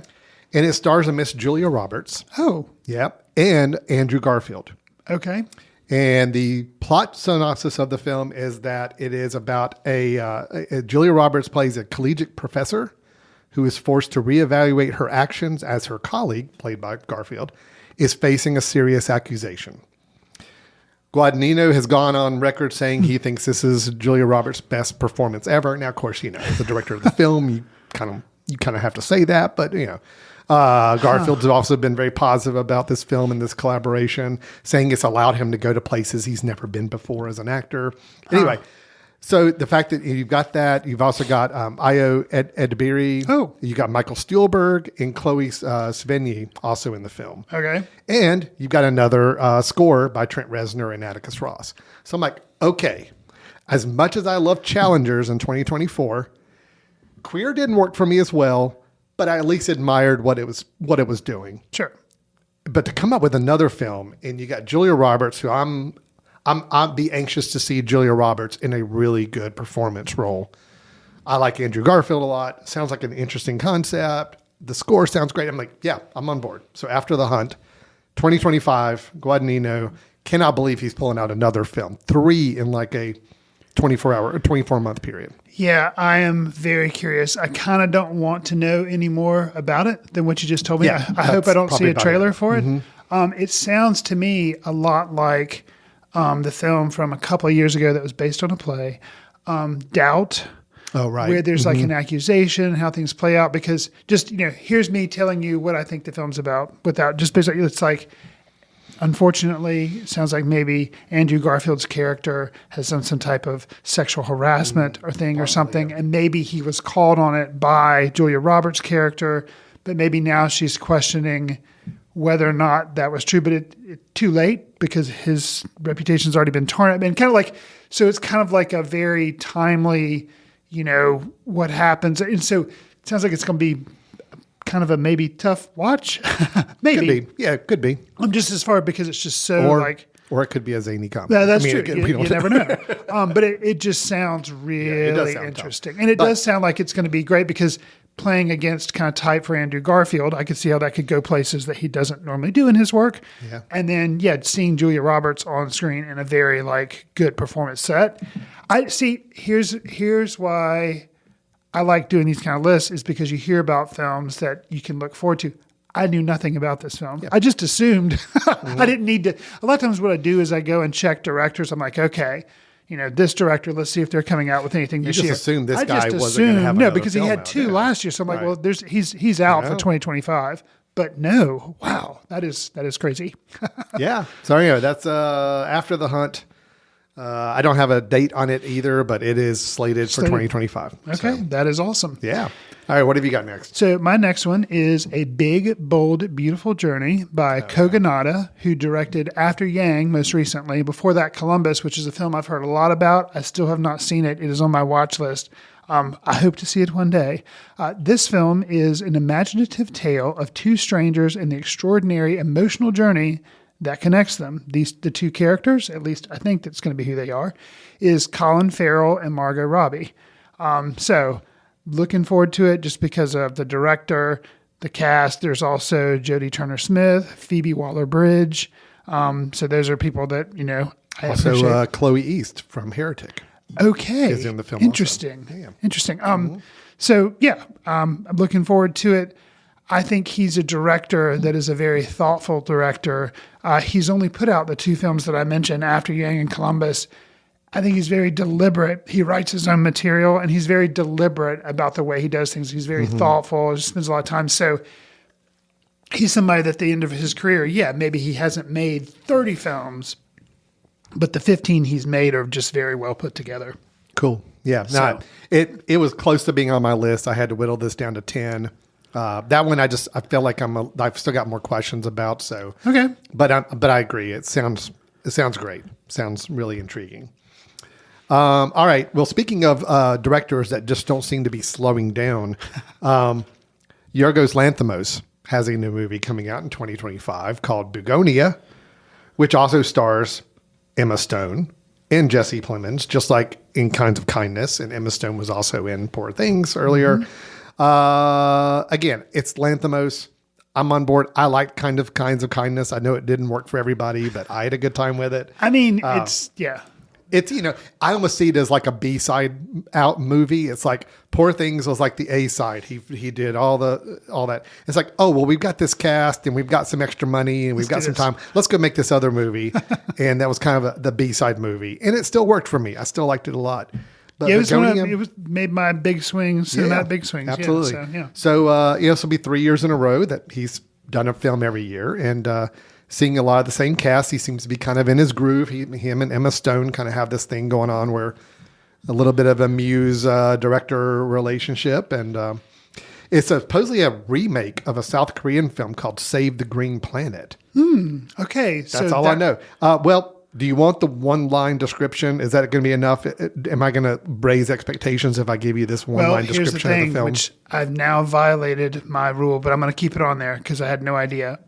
S2: and it stars a Miss Julia Roberts,
S3: Oh.
S2: yep, and Andrew Garfield.
S3: Okay.
S2: And the plot synopsis of the film is that it is about Julia Roberts plays a collegiate professor who is forced to reevaluate her actions as her colleague, played by Garfield, is facing a serious accusation. Guadagnino has gone on record saying he thinks this is Julia Roberts' best performance ever. Now, of course, as the director of the film, you kind of have to say that, but Garfield's also been very positive about this film and this collaboration, saying it's allowed him to go to places he's never been before as an actor. Anyway, so the fact that you've got that, you've also got Io Edebiri.
S3: Oh.
S2: You got Michael Stuhlbarg and Chloe Sevigny also in the film.
S3: Okay.
S2: And you've got another score by Trent Reznor and Atticus Ross. So I'm like, okay, as much as I love Challengers in 2024, Queer didn't work for me as well, but I at least admired what it was doing.
S3: Sure.
S2: But to come up with another film, and you got Julia Roberts, who I'd be anxious to see Julia Roberts in a really good performance role. I like Andrew Garfield a lot. Sounds like an interesting concept. The score sounds great. I'm like, yeah, I'm on board. So After the Hunt, 2025, Guadagnino, cannot believe he's pulling out another film. 3 in like a 24-month period.
S3: Yeah, I am very curious. I kind of don't want to know any more about it than what you just told me.
S2: Yeah,
S3: I hope
S2: that's
S3: I don't see
S2: probably
S3: a
S2: about
S3: trailer
S2: it.
S3: for it. It sounds to me a lot like the film from a couple of years ago that was based on a play, Doubt.
S2: Oh, right.
S3: Where there's like an accusation, how things play out. Because just, here's me telling you what I think the film's about without just basically, it's like, unfortunately, it sounds like maybe Andrew Garfield's character has done some type of sexual harassment or thing or something. And maybe he was called on it by Julia Roberts' character, but maybe now she's questioning whether or not that was true, but it too late because his reputation's already been torn. And kind of like, so it's kind of like a very timely, what happens. And so it sounds like it's going to be kind of a maybe tough watch. Maybe.
S2: Could be. Yeah, it could be.
S3: I'm just as far because it's just so
S2: Or it could be a zany comedy.
S3: Yeah, that's true.
S2: Again,
S3: You never know. But it just sounds really
S2: sound
S3: interesting.
S2: tough.
S3: And it does sound like it's going to be great because playing against kind of type for Andrew Garfield, I could see how that could go places that he doesn't normally do in his work.
S2: Yeah.
S3: And then, seeing Julia Roberts on screen in a very good performance set. I see, here's why I like doing these kind of lists is because you hear about films that you can look forward to. I knew nothing about this film. I just assumed I didn't need to. A lot of times what I do is I go and check directors. I'm like, okay, this director, let's see if they're coming out with anything this
S2: just
S3: year.
S2: assumed this
S3: I
S2: guy
S3: just
S2: wasn't gonna have
S3: no,
S2: another
S3: because he
S2: film
S3: had
S2: out,
S3: 2
S2: yeah.
S3: last year. So I'm like,
S2: Right.
S3: well, he's out for
S2: know.
S3: 2025. But no, wow, that is crazy.
S2: Yeah. So anyway, that's After the Hunt. I don't have a date on it either, but it is slated for 2025.
S3: Okay,
S2: So,
S3: that is awesome.
S2: yeah. All right. What have you got next?
S3: So my next one is A Big, Bold, Beautiful Journey by Kogonada, who directed After Yang most recently. Before that, Columbus, which is a film I've heard a lot about. I still have not seen it. It is on my watch list. I hope to see it one day. This film is an imaginative tale of 2 strangers and the extraordinary emotional journey that connects them. The 2 characters, at least I think that's going to be who they are, is Colin Farrell and Margot Robbie. So looking forward to it just because of the director, the cast. There's also Jodie Turner-Smith, Phoebe Waller-Bridge. So those are people that, I appreciate.
S2: Also, Chloe East from Heretic.
S3: Okay.
S2: is in the film
S3: Interesting.
S2: also. Yeah.
S3: Interesting. So I'm looking forward to it. I think he's a director that is a very thoughtful director. He's only put out the 2 films that I mentioned, After Yang and Columbus. I think he's very deliberate. He writes his own material, and he's very deliberate about the way he does things. He's very thoughtful. He spends a lot of time. So he's somebody that at the end of his career, maybe he hasn't made 30 films, but the 15 he's made are just very well put together.
S2: Cool. Yeah.
S3: So-
S2: It was close to being on my list. I had to whittle this down to 10. That one I feel like I've still got more questions about. So
S3: Okay.
S2: but I agree. It sounds great. Sounds really intriguing. All right. Well, speaking of directors that just don't seem to be slowing down, Yorgos Lanthimos has a new movie coming out in 2025 called Begonia, which also stars Emma Stone and Jesse Plemons, just like in Kinds of Kindness. And Emma Stone was also in Poor Things earlier. Again, it's Lanthimos. I'm on board. I like Kinds of Kindness. I know it didn't work for everybody, but I had a good time with it.
S3: I mean,
S2: It's, I almost see it as like a B-side out movie. It's like Poor Things was like the A side. He did all that. It's like, oh, well, we've got this cast and we've got some extra money and we've got some time. Let's go make this other movie. And that was kind of the B-side movie. And it still worked for me. I still liked it a lot. But
S3: it was made my big swings, cinematic big swings.
S2: Absolutely.
S3: Yeah,
S2: So this will be 3 years in a row that he's done a film every year. And, seeing a lot of the same cast, he seems to be kind of in his groove. Him and Emma Stone kind of have this thing going on where a little bit of a muse director relationship, and it's supposedly a remake of a South Korean film called Save the Green Planet.
S3: Okay.
S2: That's all I know. Well, do you want the one-line description? Is that going to be enough? Am I going to raise expectations if I give you this one-line description of the film?
S3: Which I've now violated my rule, but I'm going to keep it on there because I had no idea.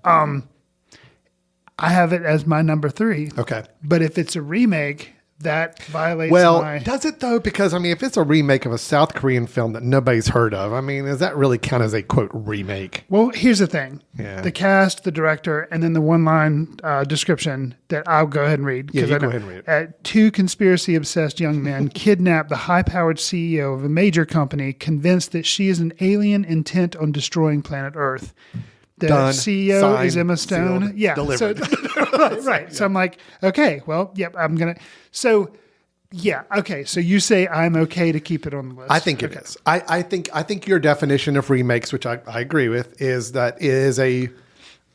S3: I have it as my number 3.
S2: Okay.
S3: But if it's a remake, that violates
S2: does it though? Because, if it's a remake of a South Korean film that nobody's heard of, does that really count as a, quote, remake?
S3: Well, here's the thing.
S2: Yeah.
S3: The cast, the director, and then the one-line description that I'll go ahead and read.
S2: Yeah, you go ahead and read it.
S3: 2 conspiracy-obsessed young men kidnap the high-powered CEO of a major company, convinced that she is an alien intent on destroying planet Earth. The
S2: Done,
S3: CEO
S2: signed,
S3: is Emma Stone.
S2: sealed,
S3: Yeah.
S2: delivered.
S3: So, right. So I'm like, okay, well, yep, I'm going to. So, yeah. Okay. So you say I'm okay to keep it on the list.
S2: I think it is. I think your definition of remakes, which I agree with, is that it is a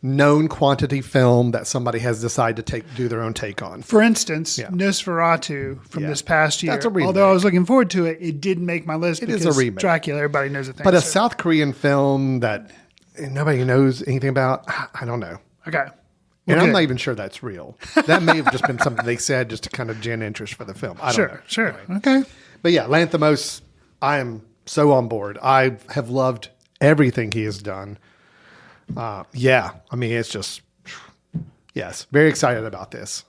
S2: known quantity film that somebody has decided to do their own take on.
S3: For instance, Nosferatu from this past year.
S2: That's a remake.
S3: Although I was looking forward to it, it didn't make my list
S2: It
S3: because
S2: is a remake.
S3: Dracula, everybody knows the thing.
S2: But a South Korean film that nobody knows anything about, I don't know.
S3: Okay.
S2: And
S3: Well,
S2: I'm
S3: good.
S2: not even sure that's real. That may have just been something they said just to kind of gen interest for the film. I don't know.
S3: Sure. Okay.
S2: But yeah, Lanthimos, I am so on board. I have loved everything he has done. It's just, yes, very excited about this.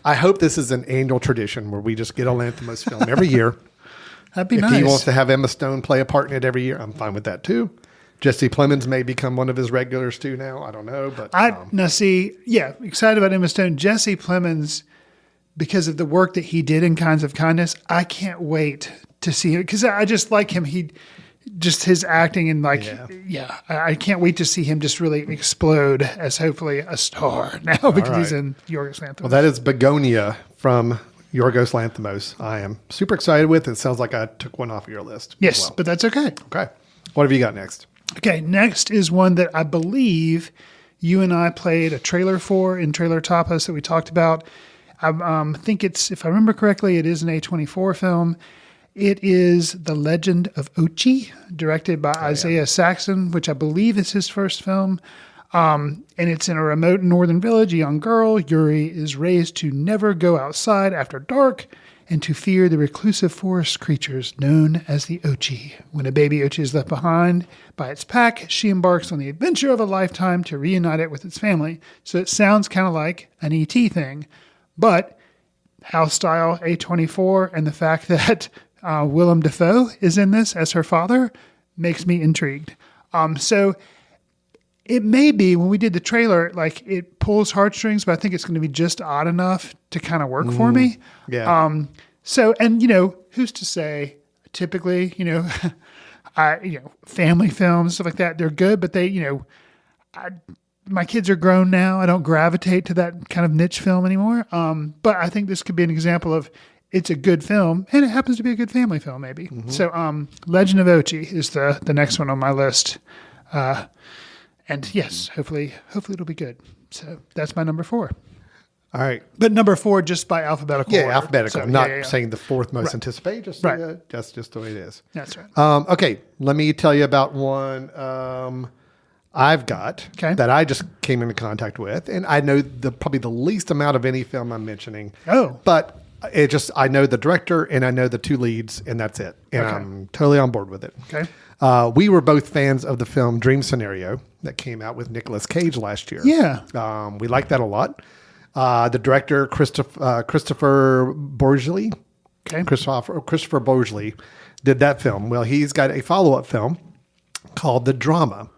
S2: I hope this is an annual tradition where we just get a Lanthimos film every year.
S3: That'd be
S2: If
S3: nice.
S2: he wants to have Emma Stone play a part in it every year, I'm fine with that too. Jesse Plemons may become one of his regulars too now. I don't know, but
S3: excited about Emma Stone. Jesse Plemons, because of the work that he did in Kinds of Kindness, I can't wait to see him because I just like him. Just his acting and I can't wait to see him just really explode as hopefully a star now because he's in Yorgos Lanthimos.
S2: Well, that is Begonia from Yorgos Lanthimos. I am super excited with. It sounds like I took one off of your list.
S3: Yes,
S2: as well.
S3: but that's okay.
S2: Okay. What have you got next?
S3: Okay, next is one that I believe you and I played a trailer for in Trailer Tapas that we talked about. I think it's, if I remember correctly, it is an A24 film. It is The Legend of Ochi, directed by Isaiah Saxon, which I believe is his first film. And it's in a remote northern village. A young girl, Yuri, is raised to never go outside after dark and to fear the reclusive forest creatures known as the Ochi. When a baby Ochi is left behind by its pack, she embarks on the adventure of a lifetime to reunite it with its family. So it sounds kind of like an E.T. thing, but house style A24 and the fact that Willem Dafoe is in this as her father makes me intrigued. So it may be, when we did the trailer, like it pulls heartstrings, but I think it's going to be just odd enough to kind of work for me.
S2: Yeah.
S3: So, and who's to say, typically, family films, stuff like that, they're good, but they, my kids are grown now. I don't gravitate to that kind of niche film anymore. But I think this could be an example of it's a good film, and it happens to be a good family film, maybe. So, Legend of Ochi is the next one on my list, and yes, hopefully it'll be good. So that's my number 4.
S2: All right.
S3: But number 4 just by alphabetical
S2: Yeah,
S3: order.
S2: alphabetical.
S3: So,
S2: Not saying the fourth most
S3: Right.
S2: anticipated. Just
S3: Right.
S2: that's just the way it is.
S3: That's right.
S2: Okay, let me tell you about one I've got
S3: Okay.
S2: that I just came into contact with, and I know probably the least amount of any film I'm mentioning.
S3: Oh.
S2: But I know the director and I know the 2 leads, and that's it. And
S3: Okay.
S2: I'm totally on board with it.
S3: Okay.
S2: We were both fans of the film Dream Scenario that came out with Nicolas Cage last year.
S3: Yeah.
S2: We liked that a lot. The director, Christopher Borgli,
S3: Okay.
S2: Christopher Borgli, did that film. Well, he's got a follow-up film called The Drama.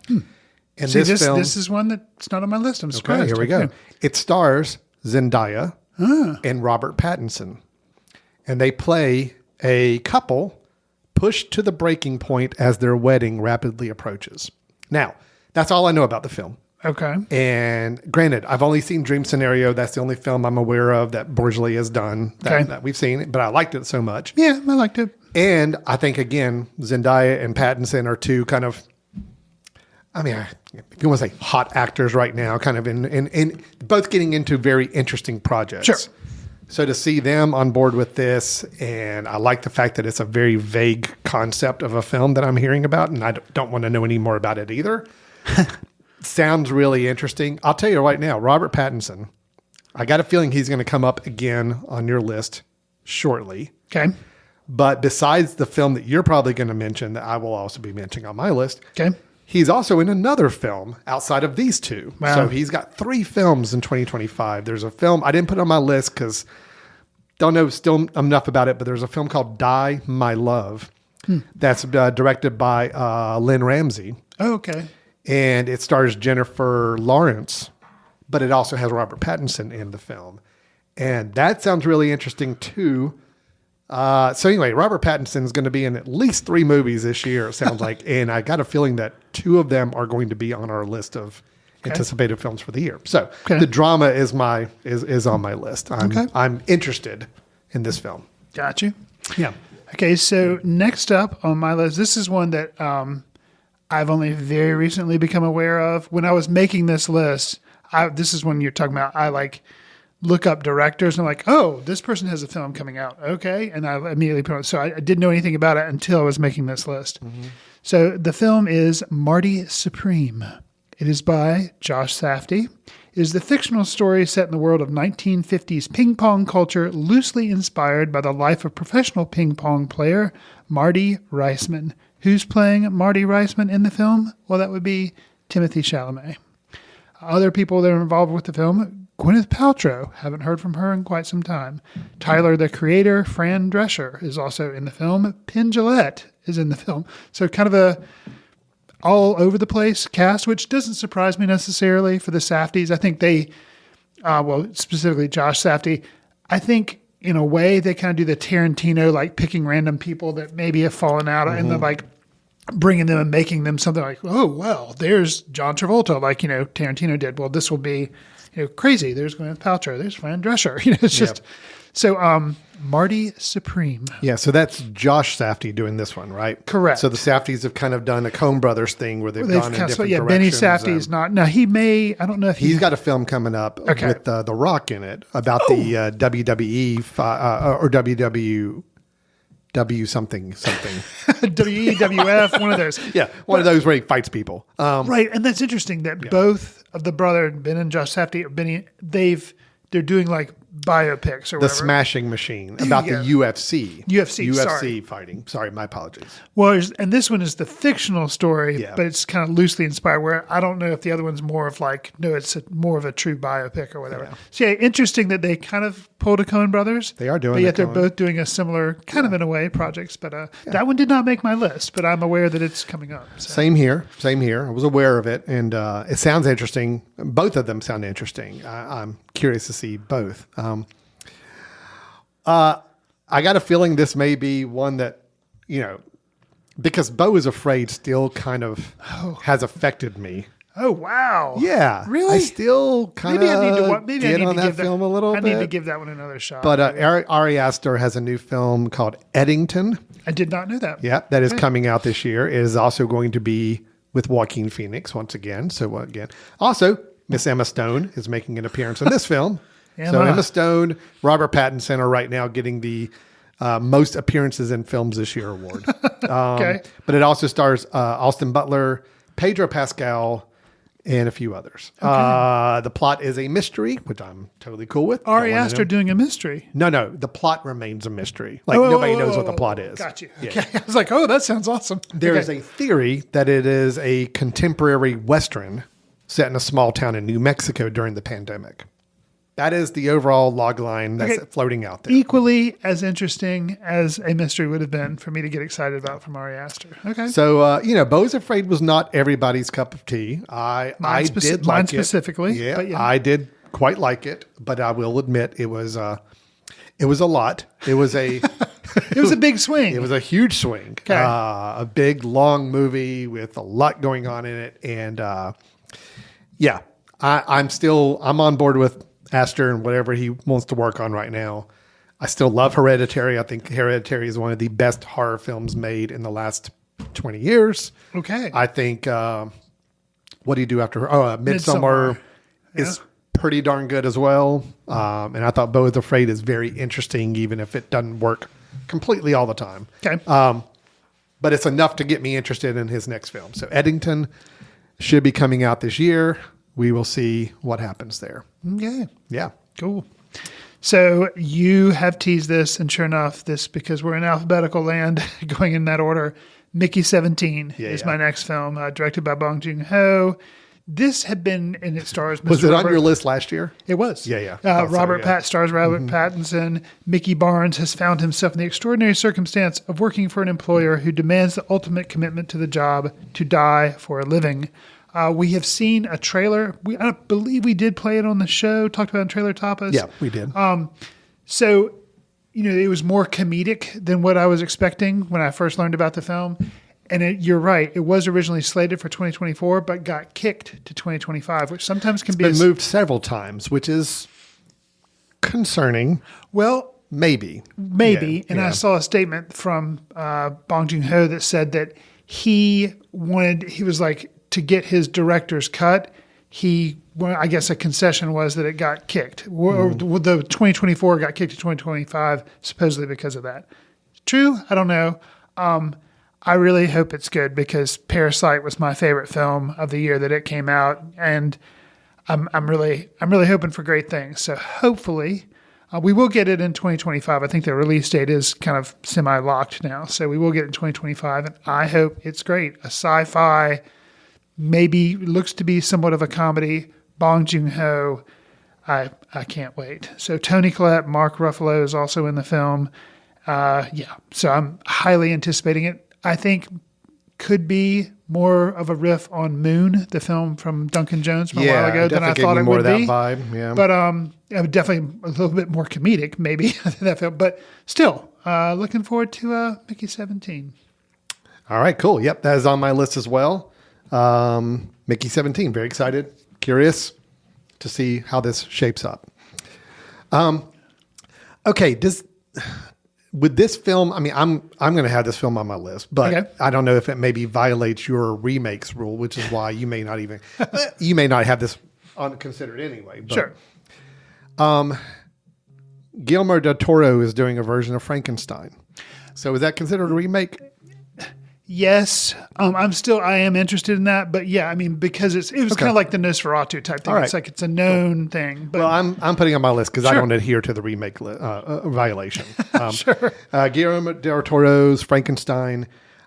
S2: And
S3: See,
S2: this film,
S3: this is one that's not on my list. I'm
S2: okay,
S3: surprised.
S2: here we go. It stars Zendaya and Robert Pattinson. And they play a couple pushed to the breaking point as their wedding rapidly approaches. Now, that's all I know about the film.
S3: Okay.
S2: And granted, I've only seen Dream Scenario. That's the only film I'm aware of that Borgli has done
S3: Okay.
S2: that we've seen. But I liked it so much.
S3: Yeah, I liked it.
S2: And I think, again, Zendaya and Pattinson are two kind of, I mean, if you want to say hot actors right now, kind of in both getting into very interesting projects.
S3: Sure.
S2: So to see them on board with this, and I like the fact that it's a very vague concept of a film that I'm hearing about, and I don't want to know any more about it either. Sounds really interesting. I'll tell you right now, Robert Pattinson, I got a feeling he's going to come up again on your list shortly.
S3: Okay.
S2: But besides the film that you're probably going to mention, that I will also be mentioning on my list,
S3: Okay.
S2: he's also in another film outside of these 2.
S3: Wow.
S2: So he's got 3 films in 2025. There's a film I didn't put on my list because don't know still enough about it, but there's a film called Die, My Love that's directed by Lynn Ramsey.
S3: Oh, okay.
S2: And it stars Jennifer Lawrence, but it also has Robert Pattinson in the film. And that sounds really interesting too. So anyway, Robert Pattinson is going to be in at least 3 movies this year, it sounds like. And I got a feeling that 2 of them are going to be on our list of anticipated films for the year. So The Drama is on my list. I'm interested in this film.
S3: Got you. Yeah. Okay, so next up on my list, this is one that I've only very recently become aware of. When I was making this list, this is when you're talking about, I like look up directors and I'm like, oh, this person has a film coming out. Okay. And I immediately put it. So I didn't know anything about it until I was making this list. Mm-hmm. So the film is Marty Supreme. It is by Josh Safdie. It is the fictional story set in the world of 1950s ping pong culture, loosely inspired by the life of professional ping pong player Marty Reisman. Who's playing Marty Reisman in the film? Well, that would be Timothy Chalamet. Other people that are involved with the film, Gwyneth Paltrow. Haven't heard from her in quite some time. Tyler, the Creator, Fran Drescher is also in the film. Penn Jillette is in the film. So kind of a all over the place cast, which doesn't surprise me necessarily for the Safdies. I think they, specifically Josh Safdie, I think in a way they kind of do the Tarantino, like picking random people that maybe have fallen out and then like bringing them and making them something like, oh, well, there's John Travolta, like, Tarantino did. Well, this will be, crazy. There's Gwyneth Paltrow. There's Fran Drescher. It's just, so Marty Supreme.
S2: Yeah, so that's Josh Safdie doing this one, right?
S3: Correct.
S2: So the Safdies have kind of done a Coen Brothers thing where they've gone in different directions.
S3: Benny Safdie's not. Now, he may, I don't know if
S2: He's got a film coming up with The Rock in it about the WWE or WW something.
S3: WEWF, one of those.
S2: Yeah, one of those where he fights people.
S3: Right, and that's interesting that both of the brother, Ben and Josh Safdie, they're doing like biopics or
S2: The
S3: whatever.
S2: Smashing Machine about the UFC.
S3: Sorry.
S2: fighting. Sorry, my apologies.
S3: Well, and this one is the fictional story,
S2: Yeah.
S3: but it's kind of loosely inspired. Where I don't know if the other one's more of like, no, it's more of a true biopic or whatever.
S2: Yeah.
S3: So yeah, interesting that they kind of pulled a Coen Brothers.
S2: They are doing
S3: but yet
S2: the
S3: they're
S2: Coen.
S3: both doing a similar kind of in a way projects. But that one did not make my list, but I'm aware that it's coming up. So.
S2: Same here. I was aware of it, and it sounds interesting. Both of them sound interesting. I'm curious to see both. I got a feeling this may be one that, because Beau is Afraid still kind of has affected me.
S3: Oh, wow.
S2: Yeah.
S3: Really?
S2: I still kind
S3: Maybe I need to
S2: of get on that film a little
S3: I
S2: bit.
S3: need to give that one another shot.
S2: But Ari Aster has a new film called Eddington.
S3: I did not know that.
S2: Yeah, that is coming out this year. It is also going to be with Joaquin Phoenix once again. So again, also Miss Emma Stone is making an appearance in this film. So Emma Stone, Robert Pattinson are right now getting the most appearances in films this year award.
S3: Okay.
S2: But it also stars Austin Butler, Pedro Pascal, and a few others. The plot is a mystery, which I'm totally cool with.
S3: Ari Aster doing a mystery.
S2: No, the plot remains a mystery. Like nobody knows what the plot is.
S3: Got you.
S2: Yeah.
S3: Okay. I was like, oh, that sounds awesome.
S2: There is a theory that it is a contemporary Western set in a small town in New Mexico during the pandemic. That is the overall log line that's floating out there.
S3: Equally as interesting as a mystery would have been for me to get excited about from Ari Aster. Okay.
S2: So, Beau is Afraid was not everybody's cup of tea. I did like
S3: mine
S2: it.
S3: specifically.
S2: Yeah,
S3: but
S2: I did quite like it, but I will admit it was a lot. It was a
S3: it was a big swing.
S2: It was a huge swing.
S3: Okay.
S2: A big, long movie with a lot going on in it. And I'm on board with Aster and whatever he wants to work on right now. I still love Hereditary. I think Hereditary is one of the best horror films made in the last 20 years.
S3: Okay.
S2: I think, what do you do after? Midsommar is pretty darn good as well. And I thought Beau is Afraid is very interesting, even if it doesn't work completely all the time.
S3: Okay.
S2: But it's enough to get me interested in his next film. So Eddington should be coming out this year. We will see what happens there.
S3: Okay.
S2: Yeah.
S3: Cool. So you have teased this, and sure enough, because we're in alphabetical land, going in that order, Mickey 17 is my next film, directed by Bong Joon-ho. This had been in its stars.
S2: Was it on your list last year?
S3: It was.
S2: Yeah.
S3: Stars Robert Pattinson. Mickey Barnes has found himself in the extraordinary circumstance of working for an employer who demands the ultimate commitment to the job to die for a living. We have seen a trailer. I believe we did play it on the show, talked about it in Trailer Tapas.
S2: Yeah, we did.
S3: So, it was more comedic than what I was expecting when I first learned about the film. And you're right. It was originally slated for 2024, but got kicked to 2025, which sometimes can
S2: been moved several times, which is concerning.
S3: Well,
S2: maybe.
S3: Yeah, and I saw a statement from Bong Joon-ho that said that he was like, to get his director's cut, I guess a concession was that it got kicked. The 2024 got kicked to 2025, supposedly because of that. True? I don't know. I really hope it's good because Parasite was my favorite film of the year that it came out, and I'm really hoping for great things. So hopefully we will get it in 2025. I think the release date is kind of semi-locked now, so we will get it in 2025, and I hope it's great. A sci-fi, maybe looks to be somewhat of a comedy. Bong Joon-ho, I can't wait. So Toni Collette, Mark Ruffalo is also in the film. So I'm highly anticipating it. I think could be more of a riff on Moon, the film from Duncan Jones from a while ago than I thought it would be.
S2: Vibe, yeah.
S3: But definitely a little bit more comedic, maybe that film. But still, looking forward to Mickey 17.
S2: All right, cool. Yep, that is on my list as well. Mickey 17, very excited, curious to see how this shapes up. Okay, with this film, I mean, I'm going to have this film on my list, but I don't know if it maybe violates your remakes rule, which is why you may not have this considered anyway. But,
S3: sure.
S2: Guillermo del Toro is doing a version of Frankenstein. So is that considered a remake?
S3: Yes, I am interested in that, but yeah, I mean, because it was kind of like the Nosferatu type thing. Right. It's like it's a known thing. But
S2: well, I'm putting it on my list because I don't adhere to the remake violation.
S3: Sure.
S2: Guillermo del Toro's Frankenstein.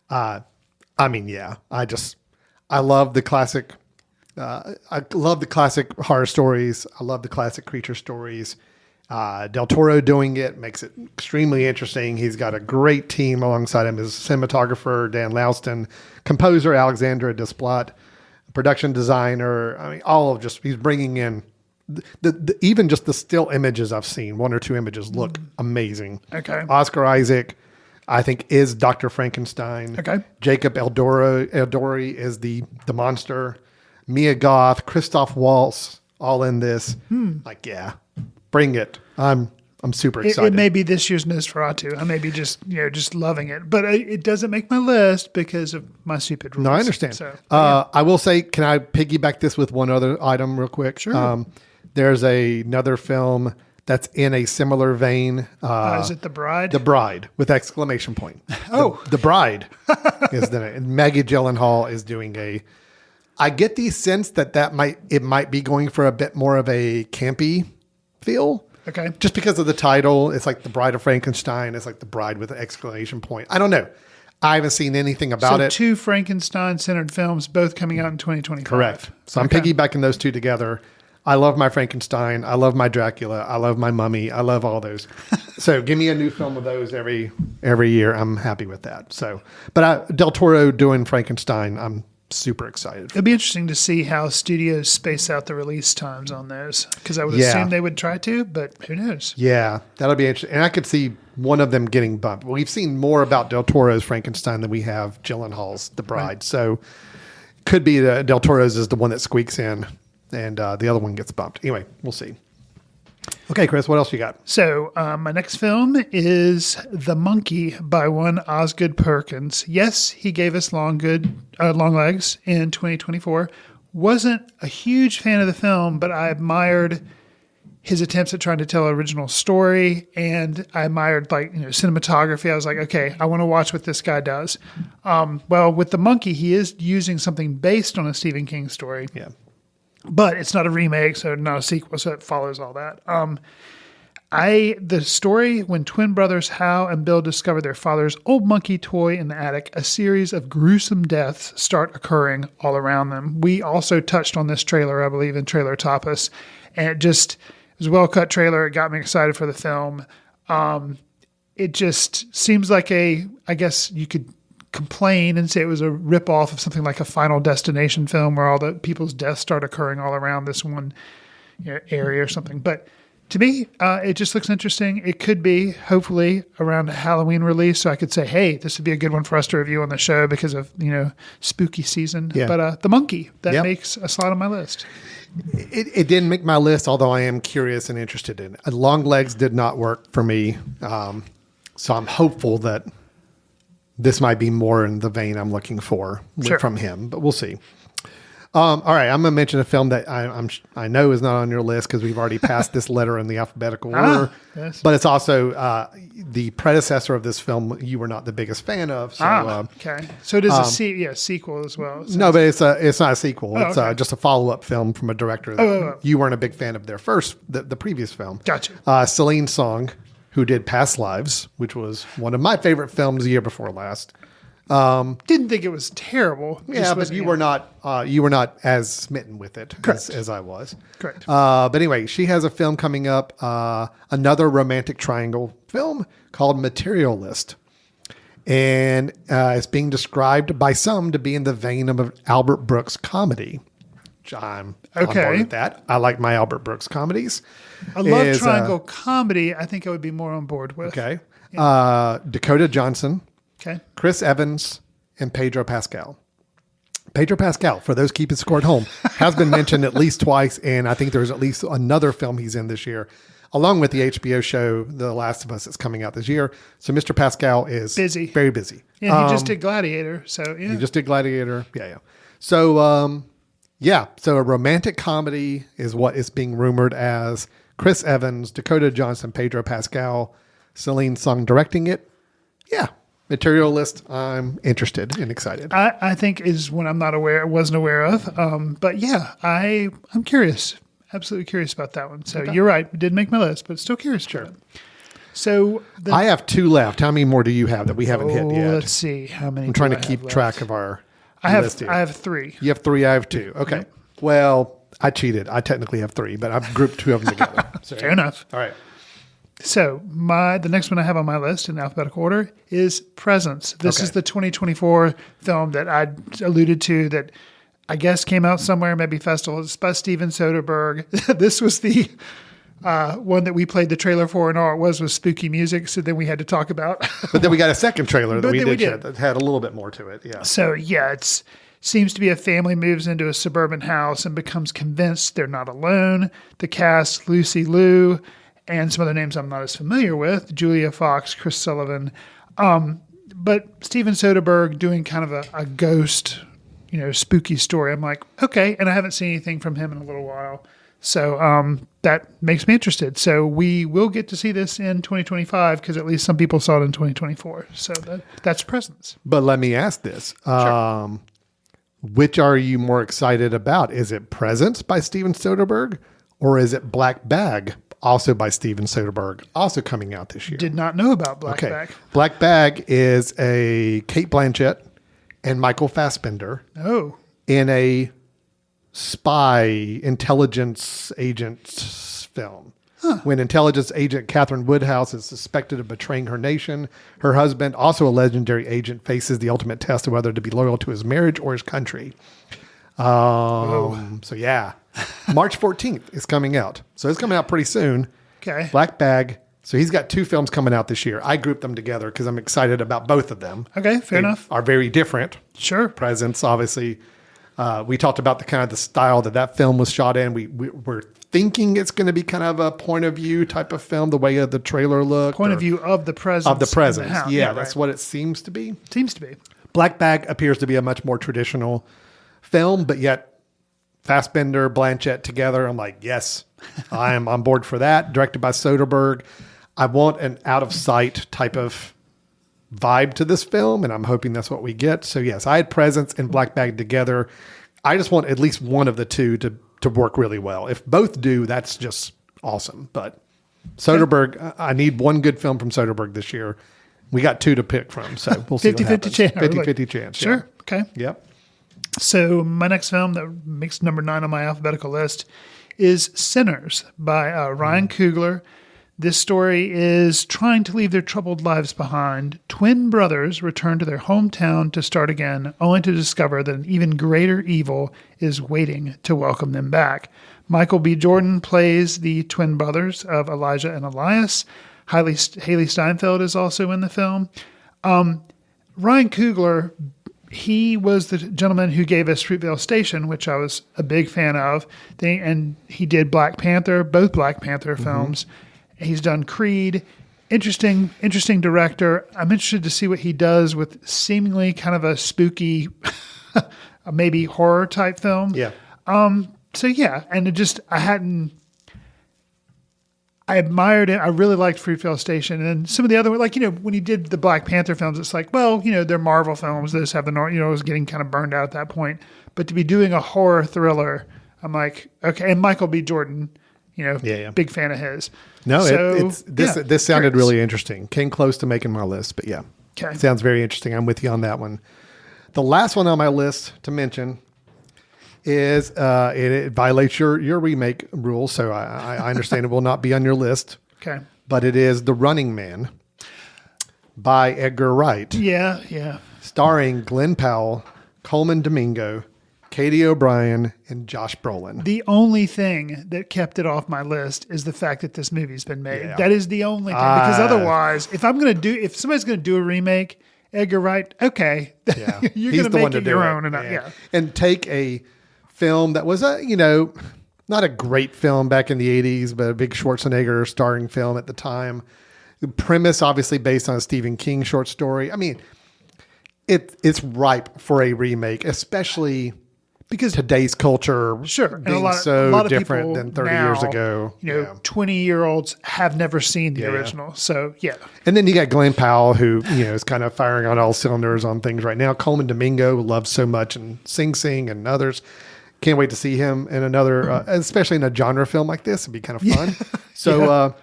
S2: I love the classic. I love the classic horror stories. I love the classic creature stories. Del Toro doing it makes it extremely interesting. He's got a great team alongside him. His cinematographer, Dan Louston, composer, Alexandra Desplat, production designer. I mean, he's bringing in even just the still images I've seen, one or two images look amazing.
S3: Okay.
S2: Oscar Isaac, I think, is Dr. Frankenstein.
S3: Okay.
S2: Jacob Elordi is the monster. Mia Goth, Christoph Waltz, all in this. Like, yeah, bring it. I'm super excited.
S3: It may be this year's Nosferatu. I may be just loving it, but it doesn't make my list because of my stupid rules.
S2: No, I understand.
S3: So,
S2: I will say, can I piggyback this with one other item real quick?
S3: Sure.
S2: There's another film that's in a similar vein.
S3: is it The Bride?
S2: The Bride with exclamation point.
S3: Oh.
S2: The Bride is the name. And Maggie Gyllenhaal is doing I get the sense that it might be going for a bit more of a campy feel.
S3: Okay.
S2: Just because of the title, it's like The Bride of Frankenstein. It's like The Bride with an exclamation point. I don't know. I haven't seen anything about it.
S3: Two Frankenstein-centered films, both coming out in 2025.
S2: Correct. So I'm piggybacking those two together. I love my Frankenstein. I love my Dracula. I love my Mummy. I love all those. So give me a new film of those every year. I'm happy with that. So, but Del Toro doing Frankenstein, I'm super excited.
S3: It'll be interesting to see how studios space out the release times on those, because I would assume they would try to, but who knows?
S2: Yeah, that'll be interesting. And I could see one of them getting bumped. We've seen more about Del Toro's Frankenstein than we have Gyllenhaal's The Bride. Right. So could be Del Toro's is the one that squeaks in and the other one gets bumped. Anyway, we'll see. Okay, Chris, what else you got?
S3: So my next film is The Monkey by one Osgood Perkins. Yes, he gave us Long Legs in 2024. Wasn't a huge fan of the film, but I admired his attempts at trying to tell an original story, and I admired cinematography. I was like, okay, I want to watch what this guy does. Well, with The Monkey, he is using something based on a Stephen King story.
S2: Yeah.
S3: But it's not a remake, so not a sequel, so it follows all that. The story, when twin brothers Hal and Bill discover their father's old monkey toy in the attic, a series of gruesome deaths start occurring all around them. We also touched on this trailer, I believe, in Trailer Tapas, and it was a well-cut trailer. It got me excited for the film. It just seems like I guess you could complain and say it was a ripoff of something like a Final Destination film where all the people's deaths start occurring all around this one area or something. But to me, it just looks interesting. It could be, hopefully, around a Halloween release, so I could say, hey, this would be a good one for us to review on the show because of, spooky season.
S2: Yeah.
S3: But The Monkey, that makes a slot on my list.
S2: It didn't make my list, although I am curious and interested in it. Long Legs did not work for me, so I'm hopeful that this might be more in the vein I'm looking for from him, but we'll see. All right, I'm going to mention a film that I know is not on your list because we've already passed this letter in the alphabetical order.
S3: Yes.
S2: But it's also the predecessor of this film you were not the biggest fan of. So,
S3: okay. So it is a sequel as well. So
S2: no, but it's not a sequel. It's
S3: okay.
S2: Just a follow-up film from a director that you weren't a big fan of the previous film.
S3: Gotcha.
S2: Celine Song, who did Past Lives, which was one of my favorite films the year before last.
S3: Didn't think it was terrible.
S2: Yeah, but you were not as smitten with it as I was.
S3: Correct.
S2: But anyway, she has a film coming up, another romantic triangle film called Materialist. And it's being described by some to be in the vein of an Albert Brooks comedy. Which I'm on board with that. I like my Albert Brooks comedies.
S3: I love triangle comedy. I think I would be more on board with.
S2: Okay. Yeah. Dakota Johnson.
S3: Okay.
S2: Chris Evans and Pedro Pascal. Pedro Pascal, for those keeping score at home, has been mentioned at least twice, and I think there's at least another film he's in this year, along with the HBO show The Last of Us that's coming out this year. So Mr. Pascal is
S3: busy,
S2: very busy.
S3: Yeah, he just did Gladiator. So yeah,
S2: he just did Gladiator. Yeah. So so a romantic comedy is what is being rumored as. Chris Evans, Dakota Johnson, Pedro Pascal, Celine Song directing it. Yeah. Materialist, I'm interested and excited.
S3: I think is one wasn't aware of. But yeah, I'm curious. Absolutely curious about that one. So You're right. It did make my list, but still curious. Sure. So
S2: I have two left. How many more do you have that we haven't hit yet?
S3: Let's see. How many?
S2: I'm trying to keep track of our list here.
S3: I have three.
S2: You have three. I have two. Okay. Yep. Well, I cheated. I technically have three, but I've grouped two of them together. So,
S3: fair enough.
S2: All right.
S3: So the next one I have on my list in alphabetical order is Presence. This is the 2024 film that I alluded to that I guess came out somewhere, maybe festival. It's by Steven Soderbergh. This was the one that we played the trailer for, and all it was spooky music. So then we had to talk about.
S2: But then we got a second trailer that we did that had a little bit more to it. Yeah.
S3: So yeah, it's Seems to be a family moves into a suburban house and becomes convinced they're not alone. The cast, Lucy Liu, and some other names I'm not as familiar with, Julia Fox, Chris Sullivan. But Steven Soderbergh doing kind of a ghost, spooky story. I'm like, okay. And I haven't seen anything from him in a little while. So that makes me interested. So we will get to see this in 2025 because at least some people saw it in 2024. So that's Presence.
S2: But let me ask this.
S3: Sure.
S2: Which are you more excited about? Is it Presence by Steven Soderbergh or is it Black Bag, also by Steven Soderbergh, also coming out this year?
S3: Did not know about Black Bag.
S2: Black Bag is a Kate Blanchett and Michael Fassbender in a spy intelligence agent film. When intelligence agent Catherine Woodhouse is suspected of betraying her nation, her husband, also a legendary agent, faces the ultimate test of whether to be loyal to his marriage or his country. So yeah, March 14th is coming out. So it's coming out pretty soon.
S3: Okay.
S2: Black Bag. So he's got 2 films coming out this year. I grouped them together because I'm excited about both of them.
S3: Okay, fair enough.
S2: Are very different.
S3: Sure.
S2: Presence, obviously. We talked about the kind of the style that film was shot in. We're thinking it's going to be kind of a point of view type of film, the way the trailer looked.
S3: Point of view of the presence.
S2: Of the presence.
S3: In the house.
S2: Yeah, that's what it seems to be.
S3: Seems to be.
S2: Black Bag appears to be a much more traditional film, but yet Fassbender, Blanchett together. I'm like, yes, I am on board for that. Directed by Soderbergh. I want an out of sight type of vibe to this film, and I'm hoping that's what we get. So yes, I had Presence and Black Bag together. I just want at least one of the two to work really well. If both do, that's just awesome. But Soderbergh, I need one good film from Soderbergh this year. We got 2 to pick from, so we'll see
S3: 50-50 chance.
S2: 50-50 chance.
S3: Sure.
S2: Yeah.
S3: Okay.
S2: Yep.
S3: So my next film that makes number 9 on my alphabetical list is Sinners by Ryan Coogler. This story is trying to leave their troubled lives behind. Twin brothers return to their hometown to start again, only to discover that an even greater evil is waiting to welcome them back. Michael B. Jordan plays the twin brothers of Elijah and Elias. Haley Steinfeld is also in the film. Ryan Coogler, he was the gentleman who gave us Fruitvale Station, which I was a big fan of. And he did Black Panther, both Black Panther films. He's done Creed. Interesting director. I'm interested to see what he does with seemingly kind of a spooky, maybe horror type film.
S2: Yeah.
S3: So yeah, and I admired it. I really liked Fruitvale Station and some of the other, when he did the Black Panther films, it's like, well, they're Marvel films. Those have it was getting kind of burned out at that point. But to be doing a horror thriller, I'm like, okay. And Michael B. Jordan, big fan of his.
S2: No,
S3: so,
S2: this sounded really interesting. Came close to making my list, but yeah.
S3: Okay.
S2: Sounds very interesting. I'm with you on that one. The last one on my list to mention is it violates your remake rules, so I understand it will not be on your list.
S3: Okay.
S2: But it is The Running Man by Edgar Wright.
S3: Yeah.
S2: Starring Glenn Powell, Coleman Domingo, Katie O'Brien, and Josh Brolin.
S3: The only thing that kept it off my list is the fact that this movie's been made.
S2: Yeah.
S3: That is the only thing. Because otherwise, if somebody's going to do a remake, Edgar Wright, okay.
S2: Yeah.
S3: You're
S2: He's
S3: going to
S2: the
S3: make
S2: one to
S3: it
S2: do
S3: your
S2: it.
S3: own.
S2: And take a film that was not a great film back in the 80s, but a big Schwarzenegger starring film at the time. The premise obviously based on a Stephen King short story. I mean, it's ripe for a remake, especially because today's culture
S3: and
S2: being
S3: a lot of
S2: different
S3: people
S2: than 30
S3: now,
S2: years ago.
S3: 20-year-olds have never seen the original. So, yeah.
S2: And then you got Glenn Powell, who, is kind of firing on all cylinders on things right now. Coleman Domingo loves so much, and Sing Sing and others. Can't wait to see him in another, especially in a genre film like this. It'd be kind of fun. So,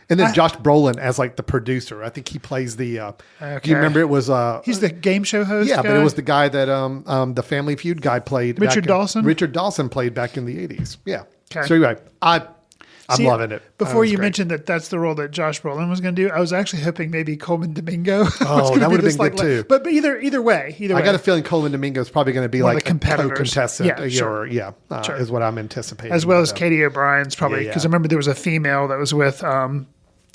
S2: and then Josh Brolin as like the producer. I think he plays the. Do you remember it was?
S3: He's the game show host.
S2: Yeah,
S3: guy?
S2: but it was the guy that the Family Feud guy played.
S3: Richard Dawson.
S2: Richard Dawson played back in the 80s. Yeah.
S3: Okay.
S2: So anyway, I'm loving it.
S3: Before you
S2: great.
S3: mentioned that's the role that Josh Brolin was going to do, I was actually hoping maybe Coleman Domingo.
S2: Oh, that would have been good too.
S3: But either way.
S2: I got a feeling Coleman Domingo is probably going to be
S3: one
S2: like
S3: of the competitors.
S2: co-contestant.
S3: Yeah, sure.
S2: Sure. Is what I'm anticipating.
S3: As well as Katie O'Brien's probably,
S2: Yeah.
S3: because I remember there was a female that was with Arnold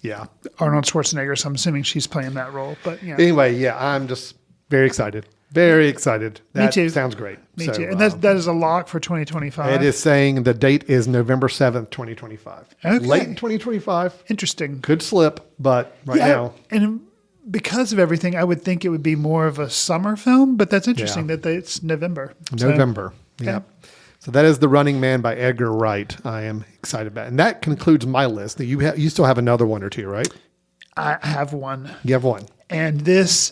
S2: Yeah.
S3: Schwarzenegger, so I'm assuming she's playing that role. But yeah.
S2: Anyway, I'm just very excited. Very excited. That
S3: too.
S2: Sounds great.
S3: Me too. And that is a lock for 2025.
S2: It is saying the date is November 7th, 2025.
S3: Okay.
S2: Late in 2025.
S3: Interesting.
S2: Could slip, but now.
S3: And because of everything, I would think it would be more of a summer film, but that's interesting that it's November.
S2: November.
S3: So,
S2: yeah. So that is The Running Man by Edgar Wright. I am excited about it. And that concludes my list. You still have another one or two, right?
S3: I have one.
S2: You have one.
S3: And this,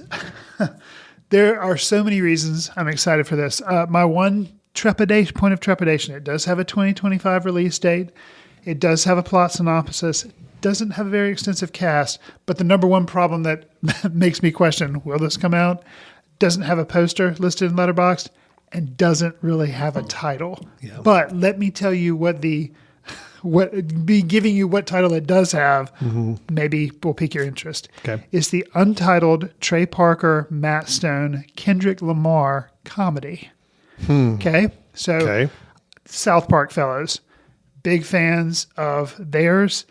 S3: there are so many reasons I'm excited for this. My one point of trepidation, it does have a 2025 release date. It does have a plot synopsis. It doesn't have a very extensive cast. But the number one problem that makes me question, will this come out? Doesn't have a poster listed in Letterboxd and doesn't really have a title. Yeah. But let me tell you what giving you what title it does have, maybe will pique your interest.
S2: Okay.
S3: It's the untitled Trey Parker, Matt Stone, Kendrick Lamar comedy. Okay. So South Park fellows, big fans of theirs.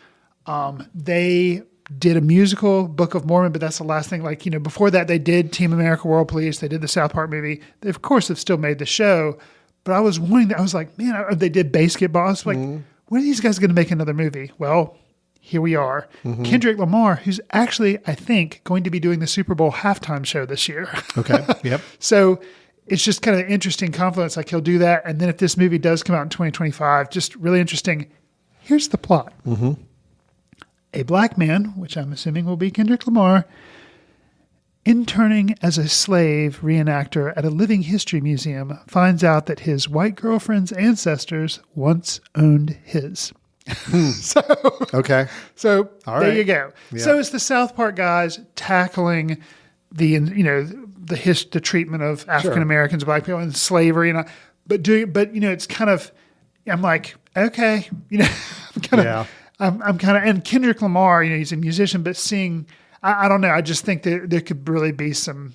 S3: They did a musical, Book of Mormon, but that's the last thing. Like, before that, they did Team America World Police. They did the South Park movie. They, of course, have still made the show. But I was wondering that. I was like, man, they did Basketball. I was like, when are these guys going to make another movie? Well, here we are. Kendrick Lamar, who's actually, I think, going to be doing the Super Bowl halftime show this year.
S2: Okay. Yep.
S3: So it's just kind of an interesting confluence. Like, he'll do that. And then if this movie does come out in 2025, just really interesting. Here's the plot. A black man, which I'm assuming will be Kendrick Lamar, interning as a slave reenactor at a living history museum, finds out that his white girlfriend's ancestors once owned his. So there you go. Yeah. So it's the South Park guys tackling the treatment of African Americans, black people, and slavery, but it's kind of, I'm like, okay, I'm kind of, and Kendrick Lamar, he's a musician, but I don't know. I just think that there could really be some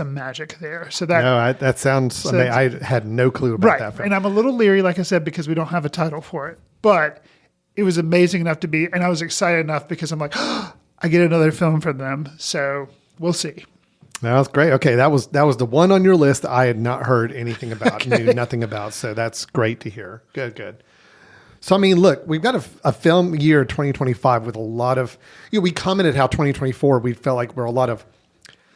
S3: magic there. So
S2: that sounds. I had no clue about that film.
S3: And I'm a little leery, like I said, because we don't have a title for it. But it was amazing enough to be, and I was excited enough because I'm like, I get another film from them. So we'll see.
S2: That was great. Okay, that was the one on your list I had not heard anything about, knew nothing about. So that's great to hear. Good. So, look, we've got a film year 2025 with a lot of, we commented how 2024, we felt like were a lot of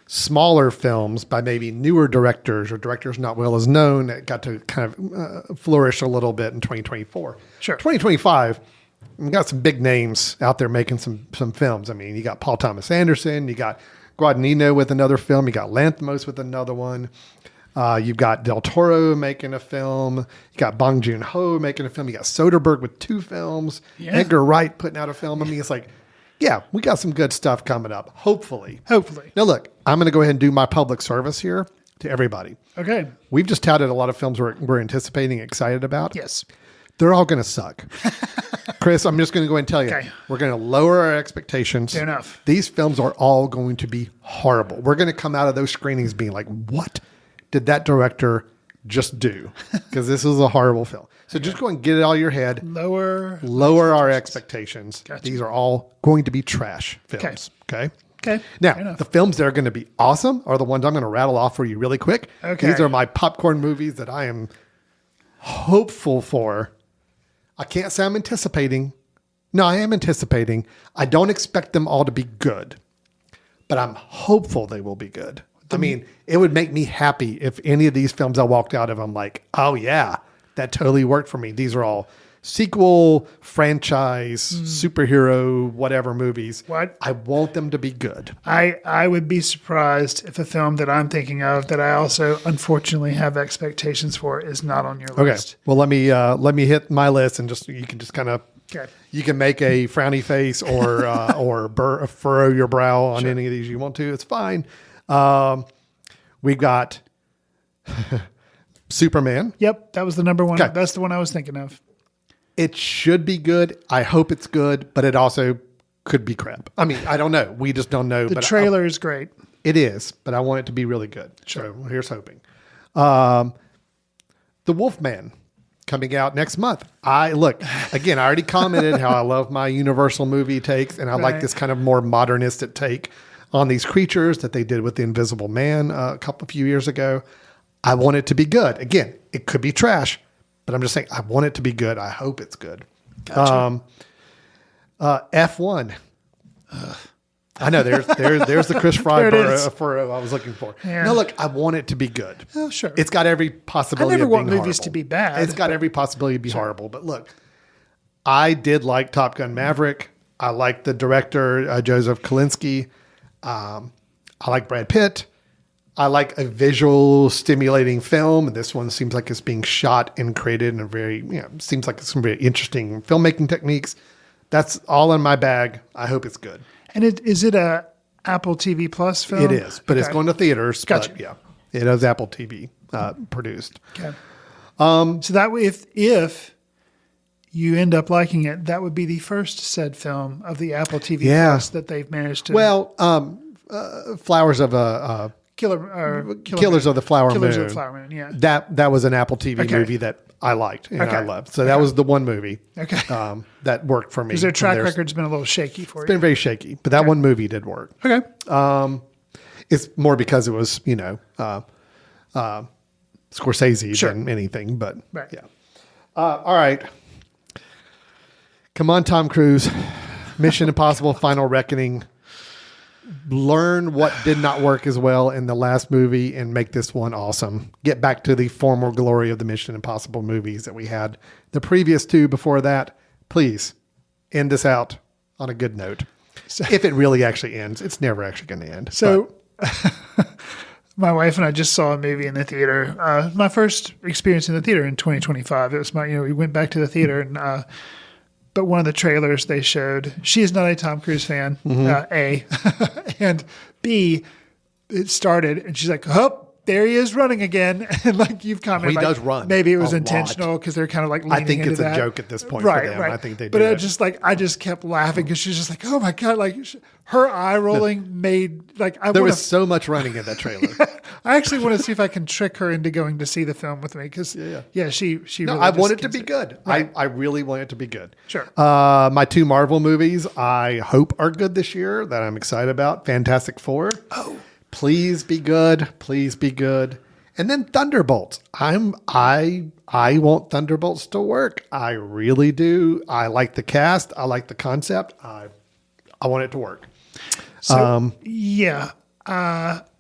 S2: smaller films by maybe newer directors or directors not well as known that got to kind of flourish a little bit in 2024.
S3: Sure.
S2: 2025, we got some big names out there making some films. You got Paul Thomas Anderson, you got Guadagnino with another film, you got Lanthimos with another one. You've got Del Toro making a film. You got Bong Joon-ho making a film. You got Soderbergh with 2 films. Yeah. Edgar Wright putting out a film. It's like, yeah, we got some good stuff coming up. Hopefully. Now, look, I'm going to go ahead and do my public service here to everybody.
S3: Okay.
S2: We've just touted a lot of films we're anticipating, excited about.
S3: Yes.
S2: They're all going to suck. Chris, I'm just going to go ahead and tell you.
S3: Okay.
S2: We're going to lower our expectations.
S3: Fair enough.
S2: These films are all going to be horrible. We're going to come out of those screenings being like, what did that director just do? Because this is a horrible film. So just go and get it out of your head.
S3: Lower
S2: our expectations. Gotcha. These are all going to be trash films. Okay. Now, the films that are going to be awesome are the ones I'm going to rattle off for you really quick.
S3: Okay.
S2: These are my popcorn movies that I am hopeful for. I can't say I'm anticipating. No, I am anticipating. I don't expect them all to be good, but I'm hopeful they will be good. It would make me happy if any of these films I walked out of, I'm like, oh yeah, that totally worked for me. These are all sequel, franchise, superhero, whatever movies.
S3: What?
S2: I want them to be good.
S3: I would be surprised if a film that I'm thinking of that I also unfortunately have expectations for is not on your list.
S2: Okay. Well, let me hit my list and you can just kind of, you can make a frowny face or furrow your brow on any of these you want to. It's fine. We've got Superman.
S3: Yep, that was the number one.
S2: Okay.
S3: That's the one I was thinking of.
S2: It should be good. I hope it's good, but it also could be crap. I don't know. We just don't know.
S3: The trailer is great.
S2: It is, but I want it to be really good.
S3: Sure.
S2: So here's hoping. The Wolfman coming out next month. I already commented how I love my Universal movie takes, and I like this kind of more modernistic take on these creatures that they did with the Invisible Man a few years ago. I want it to be good. Again, it could be trash, but I'm just saying I want it to be good. I hope it's good.
S3: Gotcha.
S2: F1. I know there's the Chris Fry
S3: There it is.
S2: for I was looking for.
S3: Yeah.
S2: No, look, I want it to be good.
S3: Oh, sure.
S2: It's got every
S3: I
S2: possibility.
S3: never
S2: of
S3: want
S2: being
S3: movies
S2: horrible.
S3: to be bad.
S2: It's got every possibility to be horrible. But look, I did like Top Gun Maverick. I like the director Joseph Kosinski. I like Brad Pitt. I like a visual, stimulating film. This one seems like it's being shot and created in a very, seems like it's some very interesting filmmaking techniques. That's all in my bag. I hope it's good.
S3: And is it a Apple TV Plus film?
S2: It is, but it's
S3: Okay.
S2: going to theaters.
S3: Gotcha.
S2: But yeah, it is Apple TV produced.
S3: Okay. So that way, if you end up liking it, that would be the first said film of the Apple TV
S2: Yeah.
S3: Plus that they've managed to.
S2: Well, Flowers of Killers of the Flower
S3: Killers
S2: Moon.
S3: of the Flower Moon. Yeah.
S2: That was an Apple TV
S3: Okay.
S2: movie that I liked and
S3: Okay.
S2: I loved. So that was the one movie
S3: Okay.
S2: that worked for me.
S3: Because their
S2: And
S3: track
S2: there's-
S3: record's been a little shaky for
S2: It's been very shaky, but that one movie did work.
S3: you. Okay.
S2: It's more because it was, Scorsese
S3: Sure.
S2: than anything, but
S3: Right.
S2: yeah. All right. Come on, Tom Cruise. Mission Impossible Final Reckoning. Learn what did not work as well in the last movie and make this one awesome. Get back to the former glory of the Mission Impossible movies that we had the previous two before that. Please end this out on a good note. If it really actually ends, it's never actually going to end.
S3: So, my wife and I just saw a movie in the theater. My first experience in the theater in 2025. It was we went back to the theater and, but one of the trailers they showed, she is not a Tom Cruise fan, A, and B, it started and she's like, oh, there he is running again. And like you've commented,
S2: He
S3: like,
S2: does run
S3: maybe it was
S2: a
S3: intentional because they're kind of like leaning
S2: I think
S3: into
S2: it's a
S3: that.
S2: joke at this point for them. I think they do
S3: But
S2: it.
S3: I just kept laughing because she's just like, oh my God, like her eye rolling made like I
S2: there
S3: want
S2: was
S3: to.
S2: so much running in that trailer.
S3: I actually want to see if I can trick her into going to see the film with me because she
S2: No,
S3: really
S2: I
S3: just
S2: want it to
S3: gets
S2: be good.
S3: Right.
S2: I really want it to be good.
S3: Sure.
S2: My two Marvel movies I hope are good this year that I'm excited about. Fantastic Four. Oh, please be good. Please be good. And then Thunderbolts. I want Thunderbolts to work. I really do. I like the cast. I like the concept. I want it to work.
S3: So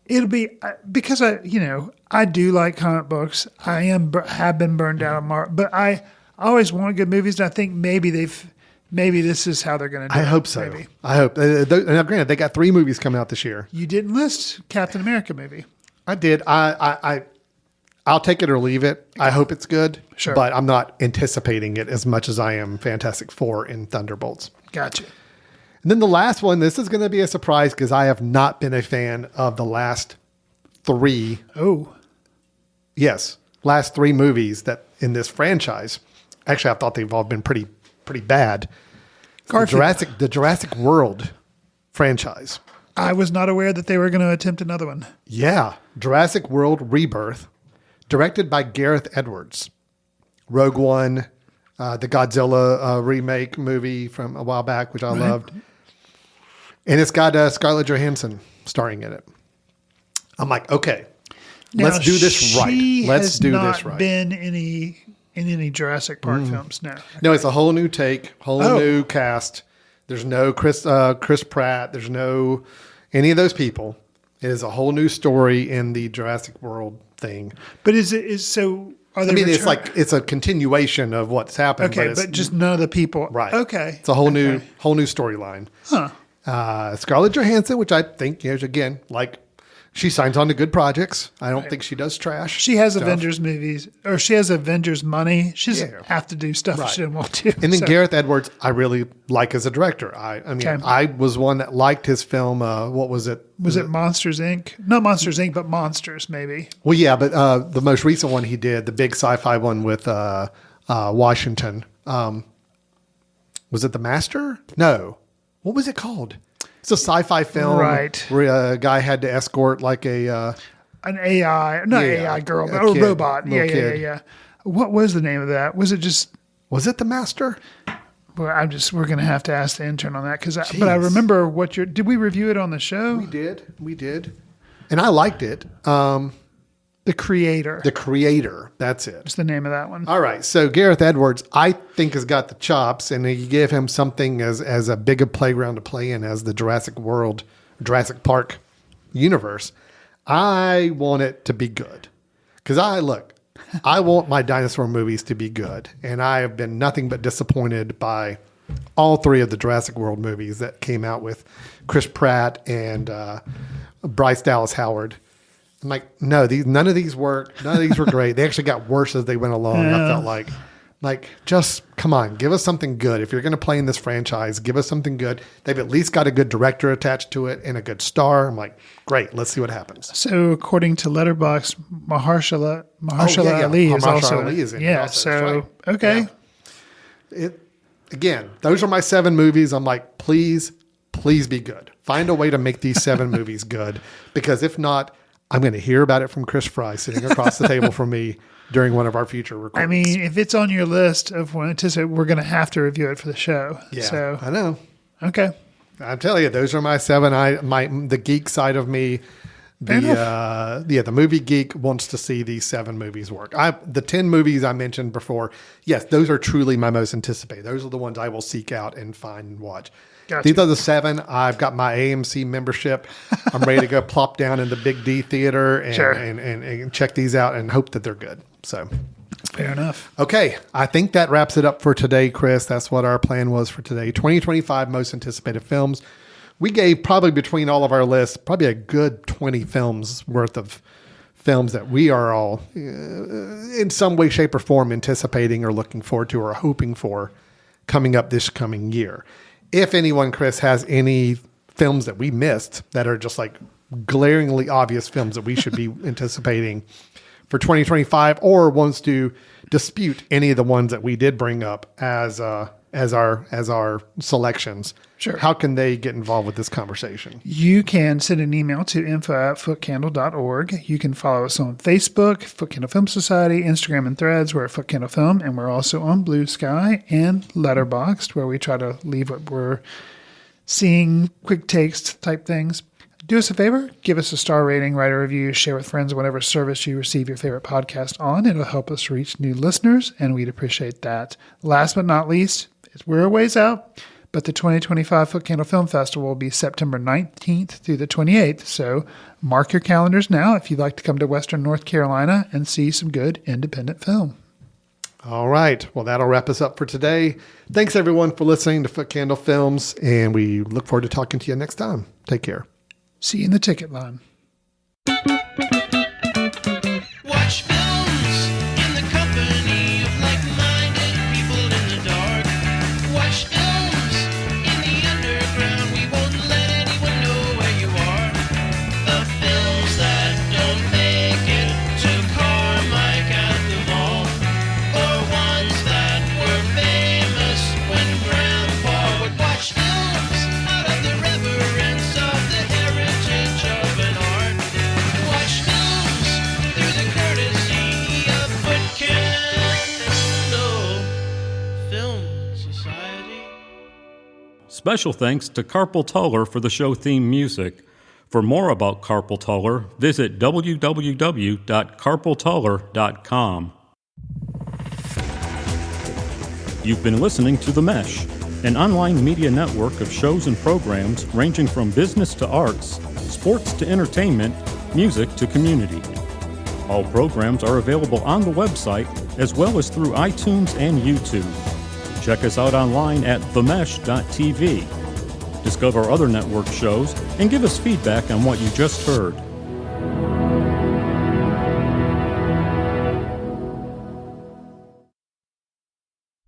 S3: it'll be because I do like comic books. I have been burned out on Marvel, but I always want good movies. And I think maybe this is how they're going to do it.
S2: I hope so.
S3: Maybe.
S2: I hope. Now, granted, they got 3 movies coming out this year.
S3: You didn't list Captain America movie.
S2: I did. I'll take it or leave it. I hope it's good.
S3: Sure.
S2: But I'm not anticipating it as much as I am Fantastic Four and Thunderbolts.
S3: Gotcha.
S2: And then the last one, this is going to be a surprise because I have not been a fan of the last 3.
S3: Oh,
S2: Yes, last 3 movies that in this franchise. Actually, I thought they've all been pretty bad. The Jurassic World franchise.
S3: I was not aware that they were going to attempt another one.
S2: Yeah, Jurassic World Rebirth, directed by Gareth Edwards. Rogue One, the Godzilla remake movie from a while back, which I loved. And it's got Scarlett Johansson starring in it. I'm like, okay, let's do this right. Let's do this right.
S3: Been in any Jurassic Park films? No.
S2: No, it's a whole new take, new cast. There's no Chris Pratt. There's no any of those people. It is a whole new story in the Jurassic World thing.
S3: But is so? Are they?
S2: I mean, it's a continuation of what's happened.
S3: Okay,
S2: but,
S3: but just none of the people.
S2: right.
S3: Okay.
S2: It's a whole new storyline.
S3: Huh.
S2: Scarlett Johansson, which I think again, like she signs on to good projects. I don't think she does trash.
S3: She has
S2: stuff.
S3: Avengers movies, or she has Avengers money. She doesn't have to do stuff
S2: Right.
S3: she didn't want to.
S2: And then
S3: so-
S2: Gareth Edwards, I really like as a director. I mean,
S3: Okay.
S2: I was one that liked his film. What was it?
S3: Was it Monsters Inc? Not Monsters Inc, but Monsters maybe.
S2: Well, yeah, but the most recent one he did, the big sci-fi one with Washington. Was it The Master? No. What was it called? It's a sci-fi film,
S3: Right.
S2: where a guy had to escort like a.
S3: An AI, not
S2: Yeah,
S3: AI girl,
S2: a
S3: but a
S2: kid,
S3: robot.
S2: little
S3: Yeah.
S2: kid.
S3: What was the name of that? Was it just
S2: Was it The Master?
S3: Well, we're going to have to ask the intern on that but I remember did we review it on the show?
S2: We did. And I liked it.
S3: The Creator.
S2: The Creator. That's it.
S3: That's the name of that one.
S2: All right. So Gareth Edwards, I think, has got the chops, and you give him something as a big a playground to play in as the Jurassic Park universe. I want it to be good. Because I want my dinosaur movies to be good. And I have been nothing but disappointed by all three of the Jurassic World movies that came out with Chris Pratt and Bryce Dallas Howard. I'm like, no, none of these work. None of these were great. They actually got worse as they went along.
S3: Yeah.
S2: I felt like, just come on, give us something good. If you're going to play in this franchise, give us something good. They've at least got a good director attached to it and a good star. I'm like, great, let's see what happens.
S3: So according to Letterboxd, Mahershala Ali is also
S2: Ali is in it
S3: yeah.
S2: also,
S3: So
S2: right.
S3: okay,
S2: Yeah. Again, those are my 7 movies. I'm like, please be good. Find a way to make these 7 movies good, because if not, I'm going to hear about it from Chris Fry sitting across the table from me during one of our future recordings.
S3: I mean, if it's on your list of one to say, we're going to have to review it for the show.
S2: Yeah,
S3: So
S2: I know.
S3: okay.
S2: I'm telling you, those are my 7. The geek side of me, the movie geek wants to see these 7 movies work. The 10 movies I mentioned before, yes, those are truly my most anticipated. Those are the ones I will seek out and find and watch.
S3: Gotcha.
S2: These are the 7. I've got my AMC membership. I'm ready to go plop down in the Big D theater and check these out and hope that they're good. So,
S3: Fair enough.
S2: okay, I think that wraps it up for today, Chris. That's what our plan was for today. 2025 most anticipated films. We gave probably between all of our lists, probably a good 20 films worth of films that we are all in some way, shape, or form anticipating or looking forward to or hoping for coming up this coming year. If anyone, Chris, has any films that we missed that are just like glaringly obvious films that we should be anticipating for 2025, or wants to dispute any of the ones that we did bring up as our selections,
S3: Sure.
S2: How can they get involved with this conversation?
S3: You can send an email to info@footcandle.org. You can follow us on Facebook, Foot Candle Film Society, Instagram and Threads. We're at Foot Candle Film, and we're also on Blue Sky and Letterboxd, where we try to leave what we're seeing, quick takes type things. Do us a favor, give us a star rating, write a review, share with friends, whatever service you receive your favorite podcast on. It'll help us reach new listeners, and we'd appreciate that. Last but not least, we're a ways out, but the 2025 Foot Candle Film Festival will be September 19th through the 28th. So mark your calendars now if you'd like to come to Western North Carolina and see some good independent film.
S2: All right. Well, that'll wrap us up for today. Thanks, everyone, for listening to Foot Candle Films, and we look forward to talking to you next time. Take care.
S3: See you in the ticket line.
S6: Watch films in the company of like-minded people in the dark. Watch films in the underground. We won't let anyone know where you are. The films that don't make it to Carmike at the mall, or ones that were famous when Grandpa would watch films out of the reverence of the heritage of an art. Watch films through the courtesy of Foot Candle Film Society.
S1: Special thanks to Carpal Tuller for the show theme music. For more about Carpal Tuller, visit www.carpaltuller.com. You've been listening to The Mesh, an online media network of shows and programs ranging from business to arts, sports to entertainment, music to community. All programs are available on the website as well as through iTunes and YouTube. Check us out online at themesh.tv. Discover other network shows and give us feedback on what you just heard.